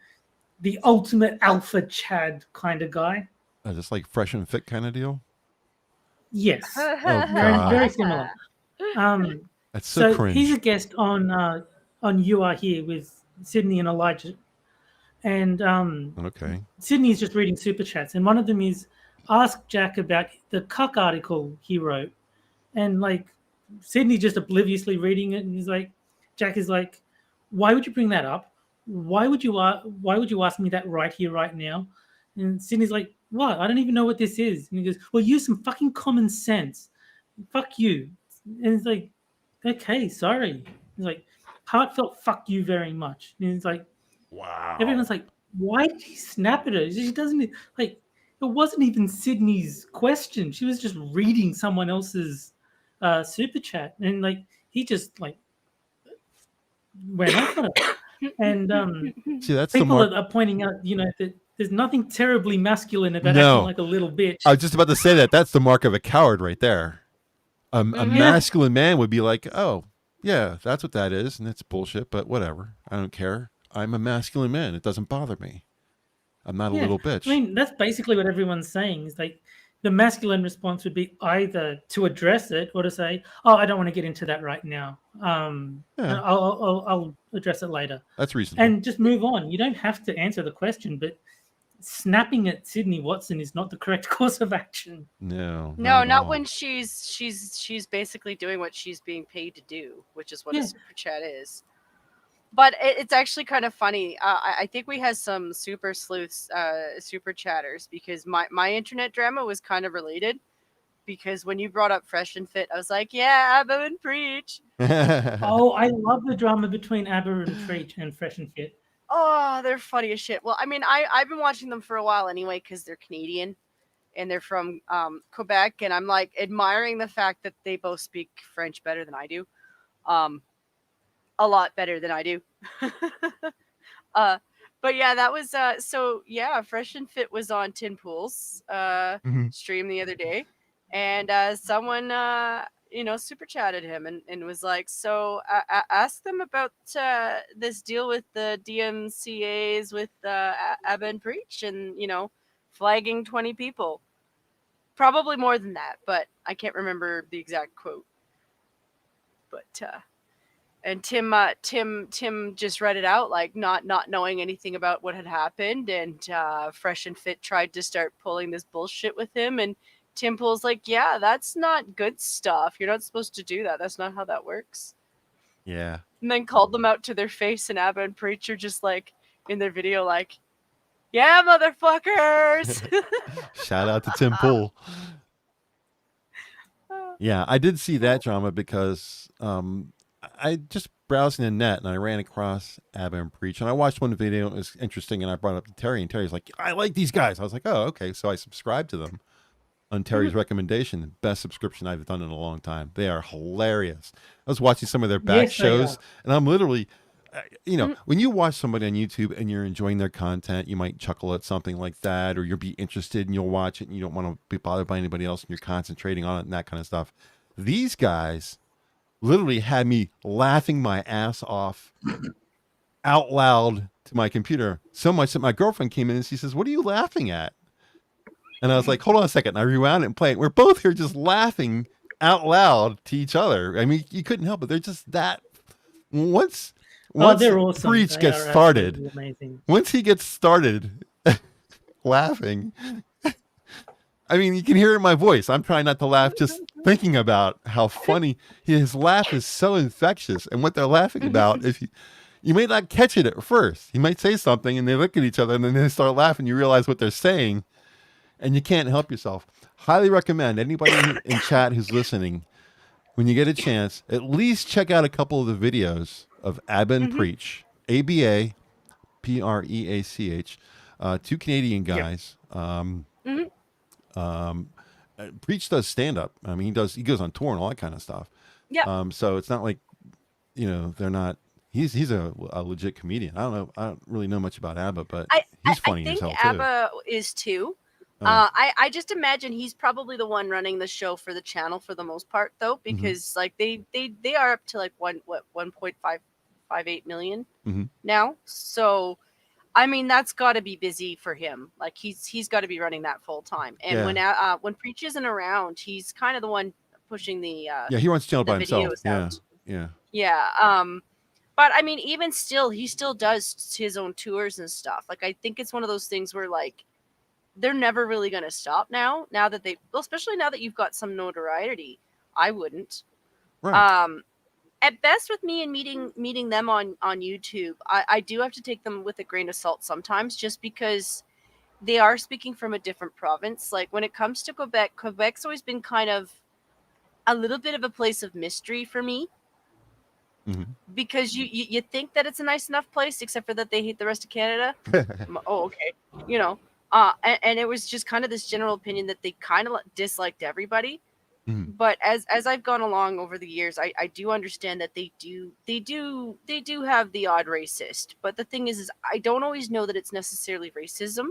the ultimate alpha Chad kind of guy. Just like Fresh and Fit kind of deal. Yes, Oh, God. very similar. That's so cringe. He's a guest on You Are Here with Sydney and Elijah, and okay. Sydney's just reading super chats, and one of them is ask Jack about the cuck article he wrote, and like Sydney just obliviously reading it, and he's like, Jack is like, why would you bring that up? Why would you ask me that right here, right now? And Sydney's like, what? I don't even know what this is. And he goes, well, use some fucking common sense. Fuck you. And it's like, okay, sorry. He's like, heartfelt fuck you very much. And he's like, wow. Everyone's like, why did he snap at her? She doesn't, like, it wasn't even Sydney's question. She was just reading someone else's super chat. And like, he just like went off on it. And see, that's people the are pointing out, you know, that there's nothing terribly masculine about acting like a little bitch. I was just about to say that. That's the mark of a coward right there. A masculine man would be like, oh, yeah, that's what that is. And it's bullshit, but whatever. I don't care. I'm a masculine man. It doesn't bother me. I'm not a little bitch. I mean, that's basically what everyone's saying. Is like the masculine response would be either to address it or to say, "Oh, I don't want to get into that right now. I'll address it later." That's reasonable. And just move on. You don't have to answer the question, but snapping at Sydney Watson is not the correct course of action. No, not when she's basically doing what she's being paid to do, which is what a super chat is. But it's actually kind of funny. I think we had some super sleuths, super chatters, because my internet drama was kind of related. Because when you brought up Fresh and Fit, I was like, yeah, Abba and Preach. Oh, I love the drama between Abba and Preach and Fresh and Fit. Oh, they're funny as shit. Well, I mean, I've been watching them for a while anyway, because they're Canadian and they're from Quebec. And I'm like admiring the fact that they both speak French better than I do. A lot better than I do. But yeah, that was so yeah, Fresh and Fit was on Tin Pool's stream the other day, and someone super chatted him and was like, so ask them about this deal with the DMCAs with Abba and Preach, and flagging 20 people, probably more than that, but I can't remember the exact quote. But And Tim just read it out, like not knowing anything about what had happened, and Fresh and Fit tried to start pulling this bullshit with him, and Tim pulls like, yeah, that's not good stuff. You're not supposed to do that. That's not how that works. Yeah. And then called them out to their face, and Abba and Preacher just like in their video, like, yeah, motherfuckers. Shout out to Tim Pool. Yeah, I did see that drama because I just browsing the net and I ran across Abba and Preach, and I watched one video. It was interesting, and I brought it up to Terry, and Terry's like, I like these guys. I was like, oh, okay. So I subscribed to them on Terry's recommendation. Best subscription I've done in a long time. They are hilarious. I was watching some of their back Yes, they shows, are. and I'm literally, you know, when you watch somebody on YouTube and you're enjoying their content, you might chuckle at something like that, or you'll be interested and you'll watch it and you don't want to be bothered by anybody else and you're concentrating on it and that kind of stuff. These guys literally had me laughing my ass off out loud to my computer, so much that my girlfriend came in and she says, "What are you laughing at?" And I was like, hold on a second. And I rewound it and played it. We're both here just laughing out loud to each other. I mean, you couldn't help it. They're just that. Once They're awesome. Preach They gets are started, absolutely amazing. once he gets started laughing, I mean, you can hear it in my voice. I'm trying not to laugh just thinking about how funny his laugh is. So infectious, and what they're laughing about. If you may not catch it at first, he might say something, and they look at each other, and then they start laughing. You realize what they're saying, and you can't help yourself. Highly recommend anybody in chat who's listening, when you get a chance, at least check out a couple of the videos of Abba and Preach, ABA, PREACH, two Canadian guys. Preach does stand up. I mean, he goes on tour and all that kind of stuff. Yeah. So it's not like, you know, they're not. He's a legit comedian. I don't know. I don't really know much about Abba, but he's funny I as think hell too. Abba is too. I just imagine he's probably the one running the show for the channel for the most part, though, because like they are up to like 1.558 million now. So, I mean, that's got to be busy for him. Like he's got to be running that full time. And when Preach isn't around, he's kind of the one pushing the he runs channel by himself. videos out. Yeah. But I mean, even still, he still does his own tours and stuff. Like I think it's one of those things where like they're never really going to stop now that especially now that you've got some notoriety. I wouldn't. Right. At best with me and meeting them on YouTube, I do have to take them with a grain of salt sometimes, just because they are speaking from a different province. Like when it comes to Quebec's always been kind of a little bit of a place of mystery for me. Because you think that it's a nice enough place, except for that they hate the rest of Canada. Oh, okay. You know, and it was just kind of this general opinion that they kind of disliked everybody. But as I've gone along over the years, I do understand that they do have the odd racist. But the thing is I don't always know that it's necessarily racism,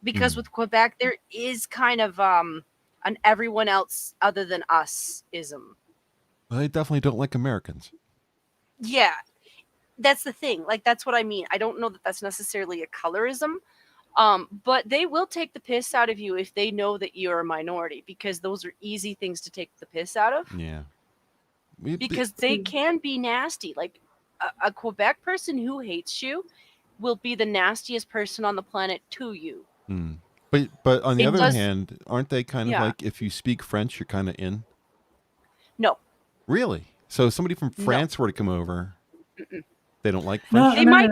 because with Quebec there is kind of an everyone else other than us ism. Well, they definitely don't like Americans. Yeah, that's the thing. Like, that's what I mean. I don't know that that's necessarily a colorism, but they will take the piss out of you if they know that you're a minority, because those are easy things to take the piss out of. Yeah. Because they can be nasty. Like, a Quebec person who hates you will be the nastiest person on the planet to you. But on the other hand, aren't they kind of like, if you speak French, you're kind of in? No. Really? So if somebody from France were to come over, they don't like French? They might.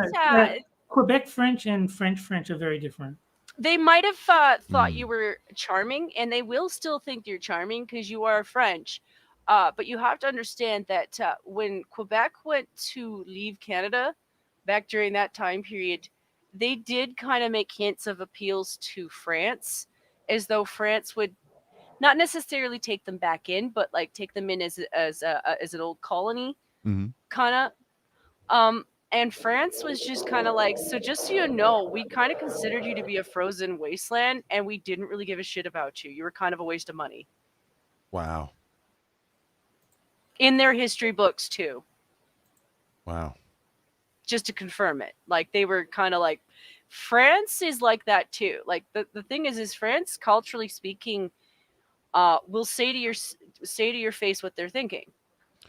Quebec French and French are very different. They might have thought you were charming, and they will still think you're charming because you are French. But you have to understand that when Quebec went to leave Canada back during that time period, they did kind of make hints of appeals to France, as though France would not necessarily take them back in, but like take them in as an old colony, kind of. And France was just kind of like, so just so you know, we kind of considered you to be a frozen wasteland, and we didn't really give a shit about you. You were kind of a waste of money. Wow. In their history books too. Wow. Just to confirm it, like they were kind of like, France is like that too. Like the thing is France, culturally speaking, will say to your face what they're thinking.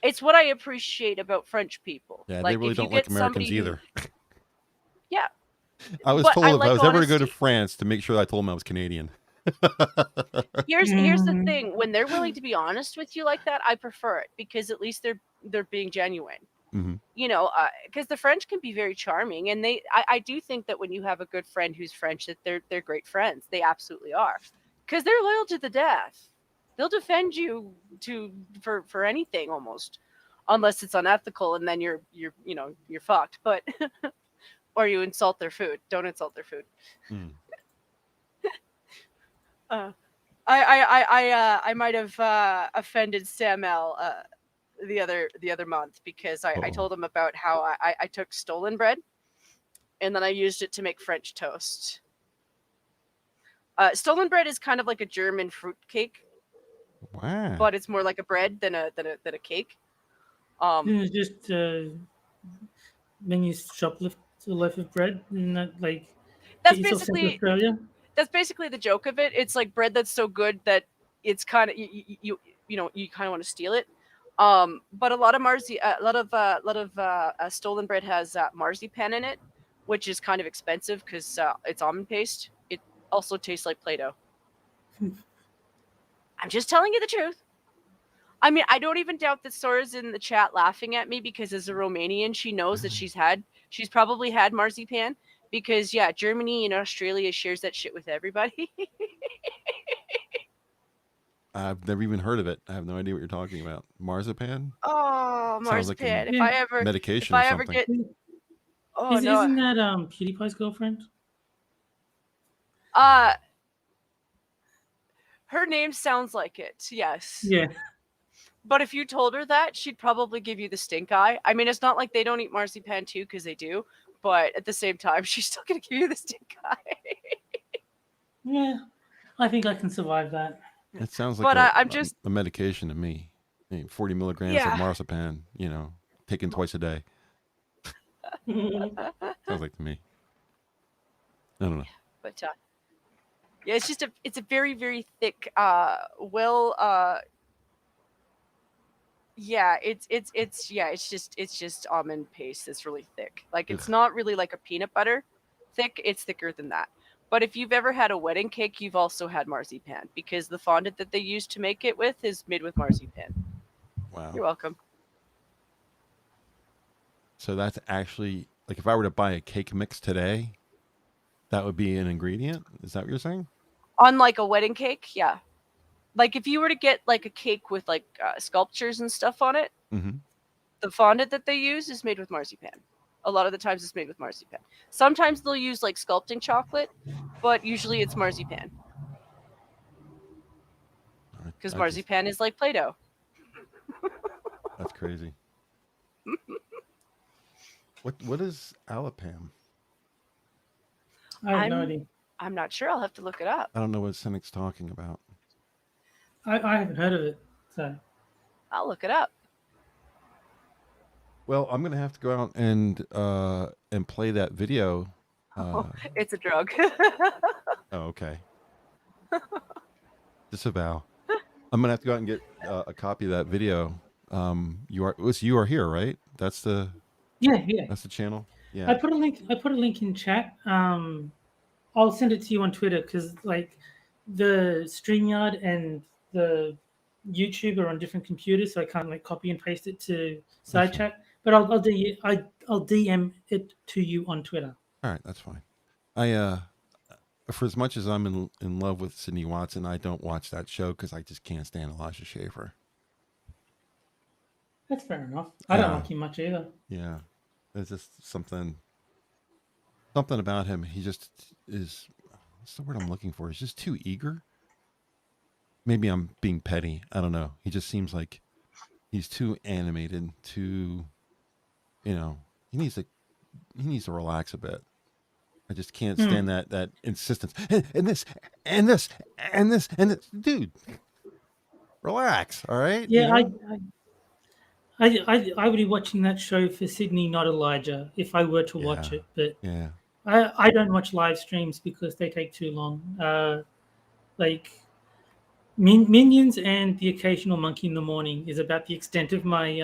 It's what I appreciate about French people. Yeah, like, they really if you don't like get somebody Americans who- either. Yeah. I was But told I if I like was ever to go to honesty. France to make sure I told them I was Canadian. Here's the Mm. thing: when they're willing to be honest with you like that, I prefer it, because at least they're being genuine. Mhm. You know, because the French can be very charming, and I do think that when you have a good friend who's French, that they're great friends. They absolutely are, because they're loyal to the death. They'll defend you for anything almost, unless it's unethical, and then you're fucked. But or you insult their food. Don't insult their food. Mm. I might have offended Samuel the other month, because I told him about how I took stolen bread and then I used it to make French toast. Stolen bread is kind of like a German fruit cake, Wow. but it's more like a bread than a cake. It's just when you shoplift a loaf of bread, and that like That's get yourself sent to basically Australia. that's basically the joke of it. It's like bread that's so good that it's kind of you kind of want to steal it. But a lot of stolen bread has marzipan in it, which is kind of expensive because it's almond paste. It also tastes like Play-Doh. I'm just telling you the truth. I mean, I don't even doubt that Sora's in the chat laughing at me, because as a Romanian, she knows that she's probably had marzipan, because yeah, Germany and Australia shares that shit with everybody. I've never even heard of it. I have no idea what you're talking about. Marzipan? Oh, Sounds like a marzipan! Yeah. medication if or I ever something. get, oh no, Isn't that PewDiePie's girlfriend? her name sounds like it. Yes. Yeah. But if you told her that, she'd probably give you the stink eye. I mean, it's not like they don't eat marzipan too, because they do. But at the same time, she's still gonna give you the stink eye. Yeah. I think I can survive that. It sounds But like I'm just a medication to me. I mean, 40 milligrams Yeah. of marzipan, taken twice a day. Sounds like to me. I don't know. But yeah, it's a very, very thick, yeah, it's just almond paste that's really thick. Like, it's Ugh. not really like a peanut butter thick, it's thicker than that. But if you've ever had a wedding cake, you've also had marzipan, because the fondant that they use to make it with is made with marzipan. Wow. You're welcome. So that's actually, like, if I were to buy a cake mix today, that would be an ingredient? Is that what you're saying? On like a wedding cake, yeah. Like if you were to get like a cake with like sculptures and stuff on it, Mm-hmm. the fondant that they use is made with marzipan. A lot of the times it's made with marzipan. Sometimes they'll use like sculpting chocolate, but usually it's marzipan, because marzipan is like Play-Doh. That's crazy. What is alapam? I have no idea. I'm not sure. I'll have to look it up. I don't know what Cynic's talking about. I haven't heard of it, so I'll look it up. Well, I'm gonna have to go out and play that video. It's a drug. Oh, okay. Disavow. I'm gonna have to go out and get a copy of that video. You are here, right? That's the yeah. That's the channel. Yeah. I put a link in chat. I'll send it to you on Twitter, because like the StreamYard and the YouTube are on different computers, so I can't like copy and paste it to side Okay. chat. But I'll DM it to you on Twitter. All right, that's fine. I for as much as I'm in love with Sydney Watson, I don't watch that show because I just can't stand Elijah Schaefer. That's fair enough. I don't Yeah. like him much either. Yeah, there's just something about him. He just is. What's the word I'm looking for? He's just too eager. Maybe I'm being petty. I don't know. He just seems like he's too animated. Too, he needs to relax a bit. I just can't stand that insistence. And this, and this, and this, and this. Dude, relax. All right. Yeah, I would be watching that show for Sydney, not Elijah, if I were to watch it. But Yeah. I don't watch live streams because they take too long. Like Minions and the occasional monkey in the morning is about the extent of my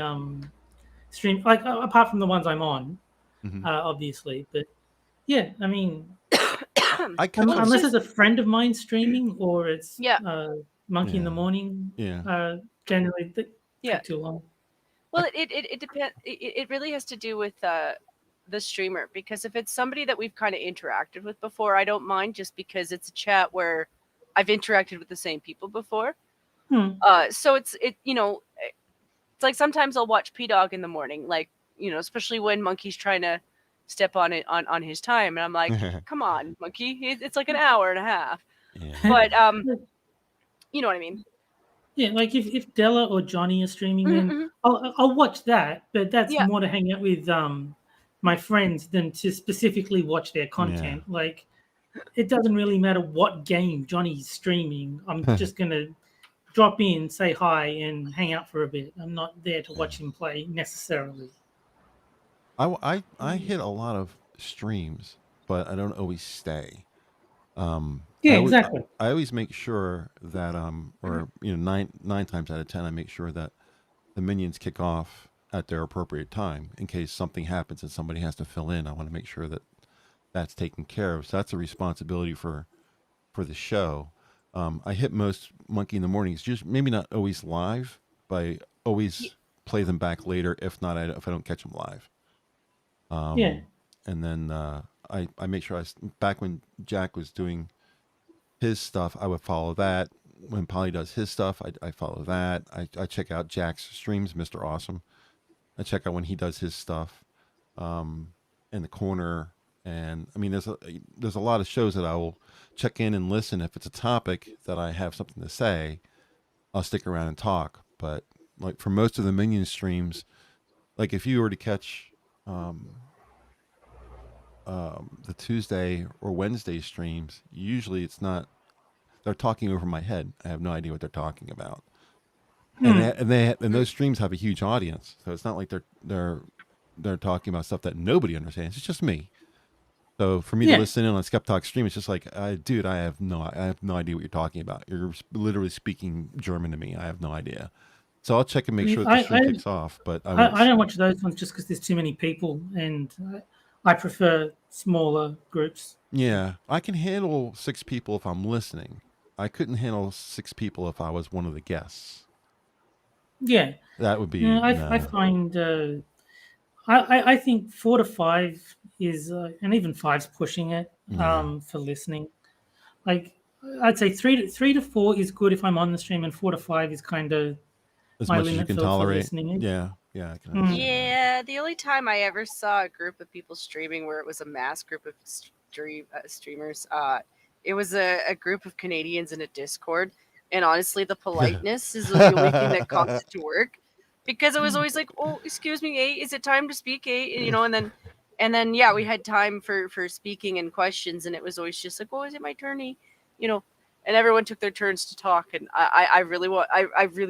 stream. Like apart from the ones I'm on, Mhm. obviously. But yeah, I mean, I kind Well, of unless just- it's a friend of mine streaming or it's Yeah. monkey in the Yeah. morning. Yeah. Generally, they Yeah. take too long. Well, it depends. It really has to do with the streamer, because if it's somebody that we've kind of interacted with before, I don't mind, just because it's a chat where I've interacted with the same people before. So it's like sometimes I'll watch P Dog in the morning, like, especially when Monkey's trying to step on it on his time, and I'm like, come on, Monkey, it's like an hour and a half. Yeah. But you know what I mean. Yeah, like if Della or Johnny are streaming, Mhm, then mhm. I'll watch that. But that's Yeah. more to hang out with my friends than to specifically watch their content. Like it doesn't really matter what game Johnny's streaming. I'm just gonna drop in, say hi, and hang out for a bit. I'm not there to watch him play necessarily. I hit a lot of streams, but I don't always stay. Yeah, exactly. I always make sure that or nine times out of 10, I make sure that the minions kick off at their appropriate time in case something happens and somebody has to fill in. I want to make sure that that's taken care of. So that's a responsibility for the show. I hit most Monkey in the Mornings, just maybe not always live, but I always play them back later. If not, if I don't catch them live. Yeah. And then I make sure back when Jack was doing his stuff, I would follow that. When Polly does his stuff, I follow that. I check out Jack's streams, Mr. Awesome. I check out when he does his stuff in the corner. And I mean, there's a lot of shows that I will check in and listen. If it's a topic that I have something to say, I'll stick around and talk. But like for most of the Minion streams, like if you were to catch the Tuesday or Wednesday streams, usually it's not. They're talking over my head. I have no idea what they're talking about. And those streams have a huge audience, so it's not like they're talking about stuff that nobody understands. It's just me. So for me to listen in on Skep Talk stream, it's just like, dude, I have no idea what you're talking about. You're literally speaking German to me. I have no idea. So I'll check and make sure that the stream kicks off. But I don't watch those ones just because there's too many people, and I prefer smaller groups. Yeah, I can handle 6 people if I'm listening. I couldn't handle 6 people if I was one of the guests. Yeah, that would be. I find I think 4 to 5 is, and even 5's pushing it for listening. Like I'd say 3 to 4 is good if I'm on the stream, and 4 to 5 is kind of as my much limit as you can for tolerate. listening. Yeah. I can understand Yeah, the only time I ever saw a group of people streaming where it was a mass group of streamers, it was a group of Canadians in a Discord, and honestly, the politeness is the only thing that caused it to work, because it was always like, "Oh, excuse me, is it time to speak, and then yeah, we had time for speaking and questions, and it was always just like, "Oh, is it my turny?" And everyone took their turns to talk, and I really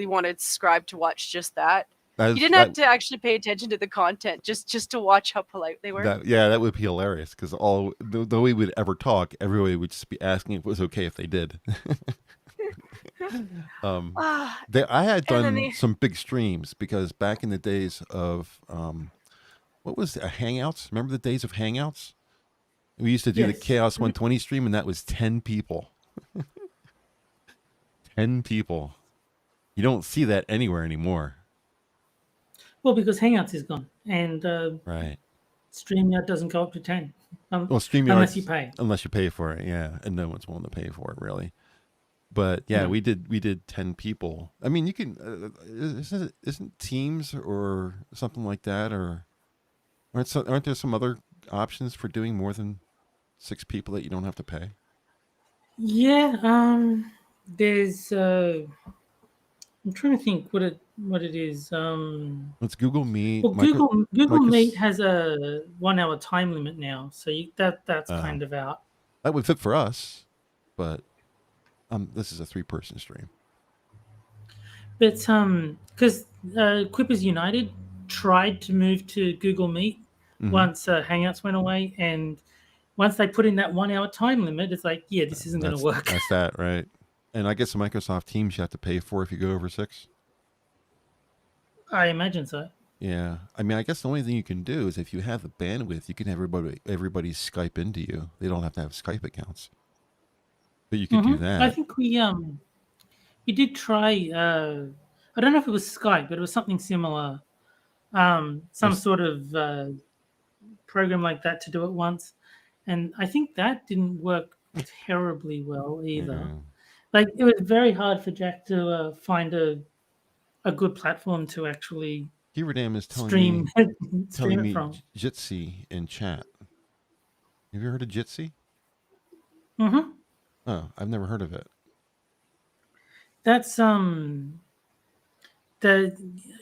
wanted Scribe to watch just that. You didn't have to actually pay attention to the content, just to watch how polite they were. That would be hilarious, because the way we'd ever talk, everybody would just be asking if it was okay if they did. I had done some big streams, because back in the days of what was it, Hangouts? Remember the days of Hangouts? We used to do the Chaos 120 stream, and that was 10 people. 10 people. You don't see that anywhere anymore. Well, because Hangouts is gone, and right, StreamYard doesn't go up to 10. Well, StreamYard, unless you pay for it, yeah, and no one's willing to pay for it, really. But yeah, we did 10 people. I mean, you can isn't Teams or something like that, or aren't there some other options for doing more than 6 people that you don't have to pay? Yeah, there's I'm trying to think what it is. It's Google Meet. Well, Google Meet has a 1 hour time limit now, so that's kind of out. That would fit for us, but this is a 3-person stream. But because Quippers United tried to move to Google Meet once Hangouts went away, and once they put in that 1 hour time limit, it's like, yeah, this isn't going to work. That's that, right? And I guess the Microsoft Teams you have to pay for if you go over 6. I imagine so. Yeah, I mean, I guess the only thing you can do is if you have the bandwidth, you can have everybody Skype into you. They don't have to have Skype accounts, but you could do that. I think we did try. I don't know if it was Skype, but it was something similar. Some sort of program like that to do it once, and I think that didn't work terribly well either. Yeah. Like it was very hard for Jack to find a good platform to actually Heverdam is telling stream telling it me from. Jitsi in chat. Have you heard of Jitsi? Mm-hmm. Oh, I've never heard of it. That's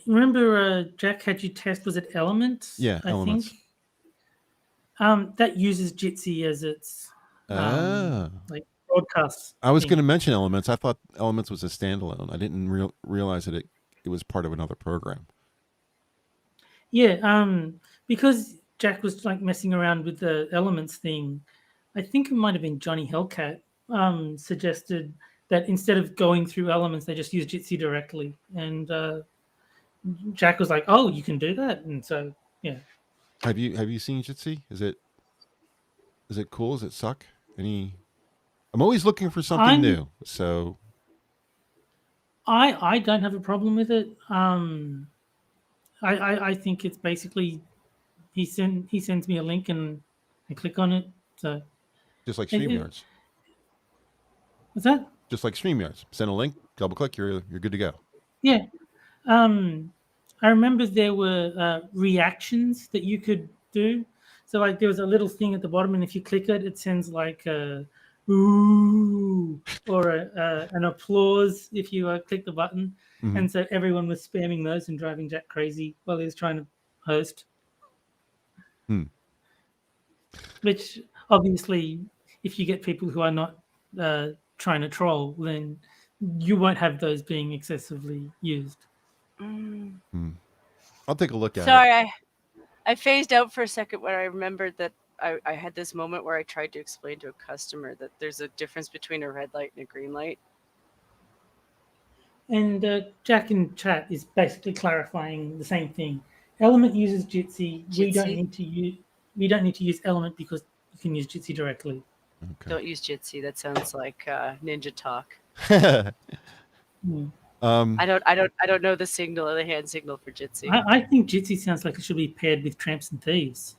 remember Jack had you test, was it Elements? Yeah, I Elements. think. That uses Jitsi as its like broadcast. I was thing. going to mention Elements. I thought Elements was a standalone. I didn't realize that it was part of another program. Yeah, because Jack was like messing around with the Elements thing. I think it might have been Johnny Hellcat suggested that instead of going through Elements, they just use Jitsi directly. And Jack was like, "Oh, you can do that," and so yeah. Have you seen Jitsi? Is it cool? Does it suck? I'm always looking for something new. So I don't have a problem with it. I think it's basically he sends me a link and I click on it. So just like StreamYards. What's that? Just like StreamYards. Send a link, double click, you're good to go. Yeah. I remember there were reactions that you could do. So like there was a little thing at the bottom, and if you click it, it sends like a ooh or an applause if you click the button. Mm-hmm. And so everyone was spamming those and driving Jack crazy while he was trying to host. Which obviously, if you get people who are not trying to troll, then you won't have those being excessively used. I'll take a look at it. Sorry, I phased out for a second when I remembered that I had this moment where I tried to explain to a customer that there's a difference between a red light and a green light. And Jack in chat is basically clarifying the same thing. Element uses Jitsi. We don't need to use Element because you can use Jitsi directly. Okay. Don't use Jitsi. That sounds like Ninja Talk. I don't know the signal or the hand signal for Jitsi. I think Jitsi sounds like it should be paired with Tramps and Thieves.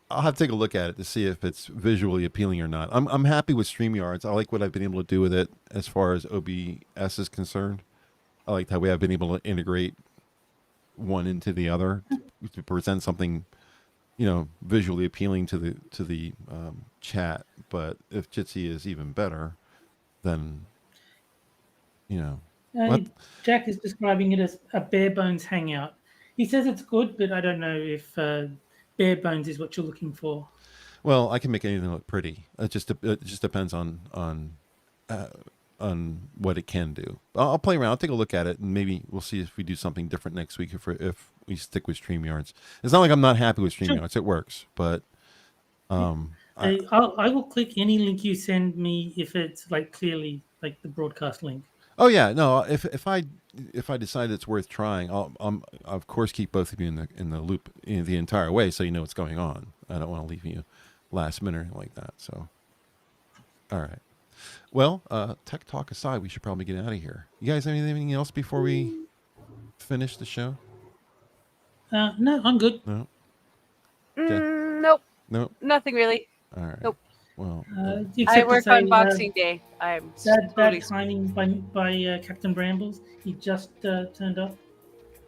I'll have to take a look at it to see if it's visually appealing or not. I'm happy with StreamYards. I like what I've been able to do with it as far as OBS is concerned. I like how we have been able to integrate one into the other to present something, visually appealing to the chat. But if Jitsi is even better, then Jack is describing it as a bare bones hangout. He says it's good, but I don't know if bare bones is what you're looking for. Well, I can make anything look pretty. It just depends on what it can do. I'll play around. I'll take a look at it, and maybe we'll see if we do something different next week if we stick with StreamYards. It's not like I'm not happy with StreamYards. Sure. It works, but I will click any link you send me if it's like clearly like the broadcast link. Oh yeah, no. If I decide it's worth trying, I'll of course keep both of you in the loop the entire way, so you know what's going on. I don't want to leave you last minute like that. So, all right. Well, tech talk aside, we should probably get out of here. You guys have anything else before we finish the show? No, I'm good. No. Nope. Nope. Nothing really. All right. Nope. Well, I work on Boxing Day. I'm bad timing by Captain Brambles. He just turned up.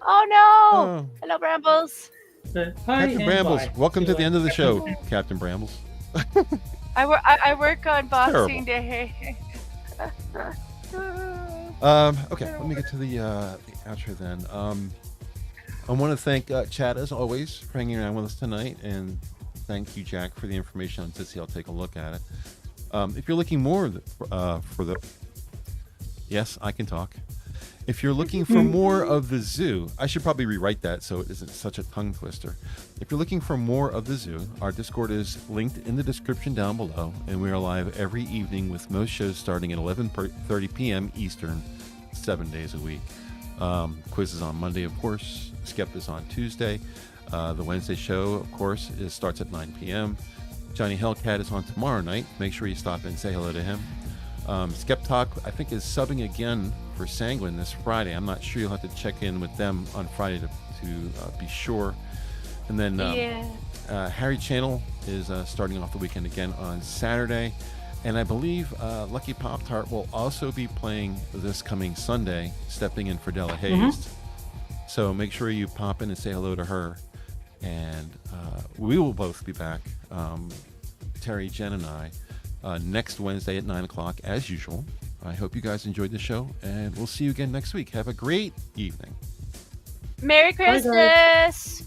Oh no! Oh. Hello, Brambles. Captain Brambles, welcome to the end of the show, Captain Brambles. I work on Boxing Day. Okay, let me get to the outro then. I want to thank Chad as always for hanging around with us tonight, and thank you, Jack, for the information on Jitsi. I'll take a look at it. If you're looking more for the yes, I can talk. If you're looking for more of the zoo, I should probably rewrite that so it isn't such a tongue twister. If you're looking for more of the zoo, our Discord is linked in the description down below, and we are live every evening with most shows starting at 11:30 p.m. Eastern, 7 days a week. Quiz is on Monday, of course. Skep is on Tuesday. The Wednesday show, of course, starts at 9 p.m. Johnny Hellcat is on tomorrow night. Make sure you stop in and say hello to him. Skep Tock, I think, is subbing again for Sanguine this Friday. I'm not sure. You'll have to check in with them on Friday to be sure. And then Harry Channel is starting off the weekend again on Saturday. And I believe Lucky Pop-Tart will also be playing this coming Sunday, stepping in for Delahazed. So make sure you pop in and say hello to her. And we will both be back, Terry, Jen, and I, next Wednesday at 9 o'clock as usual. I hope you guys enjoyed the show, and we'll see you again next week. Have a great evening. Merry Christmas!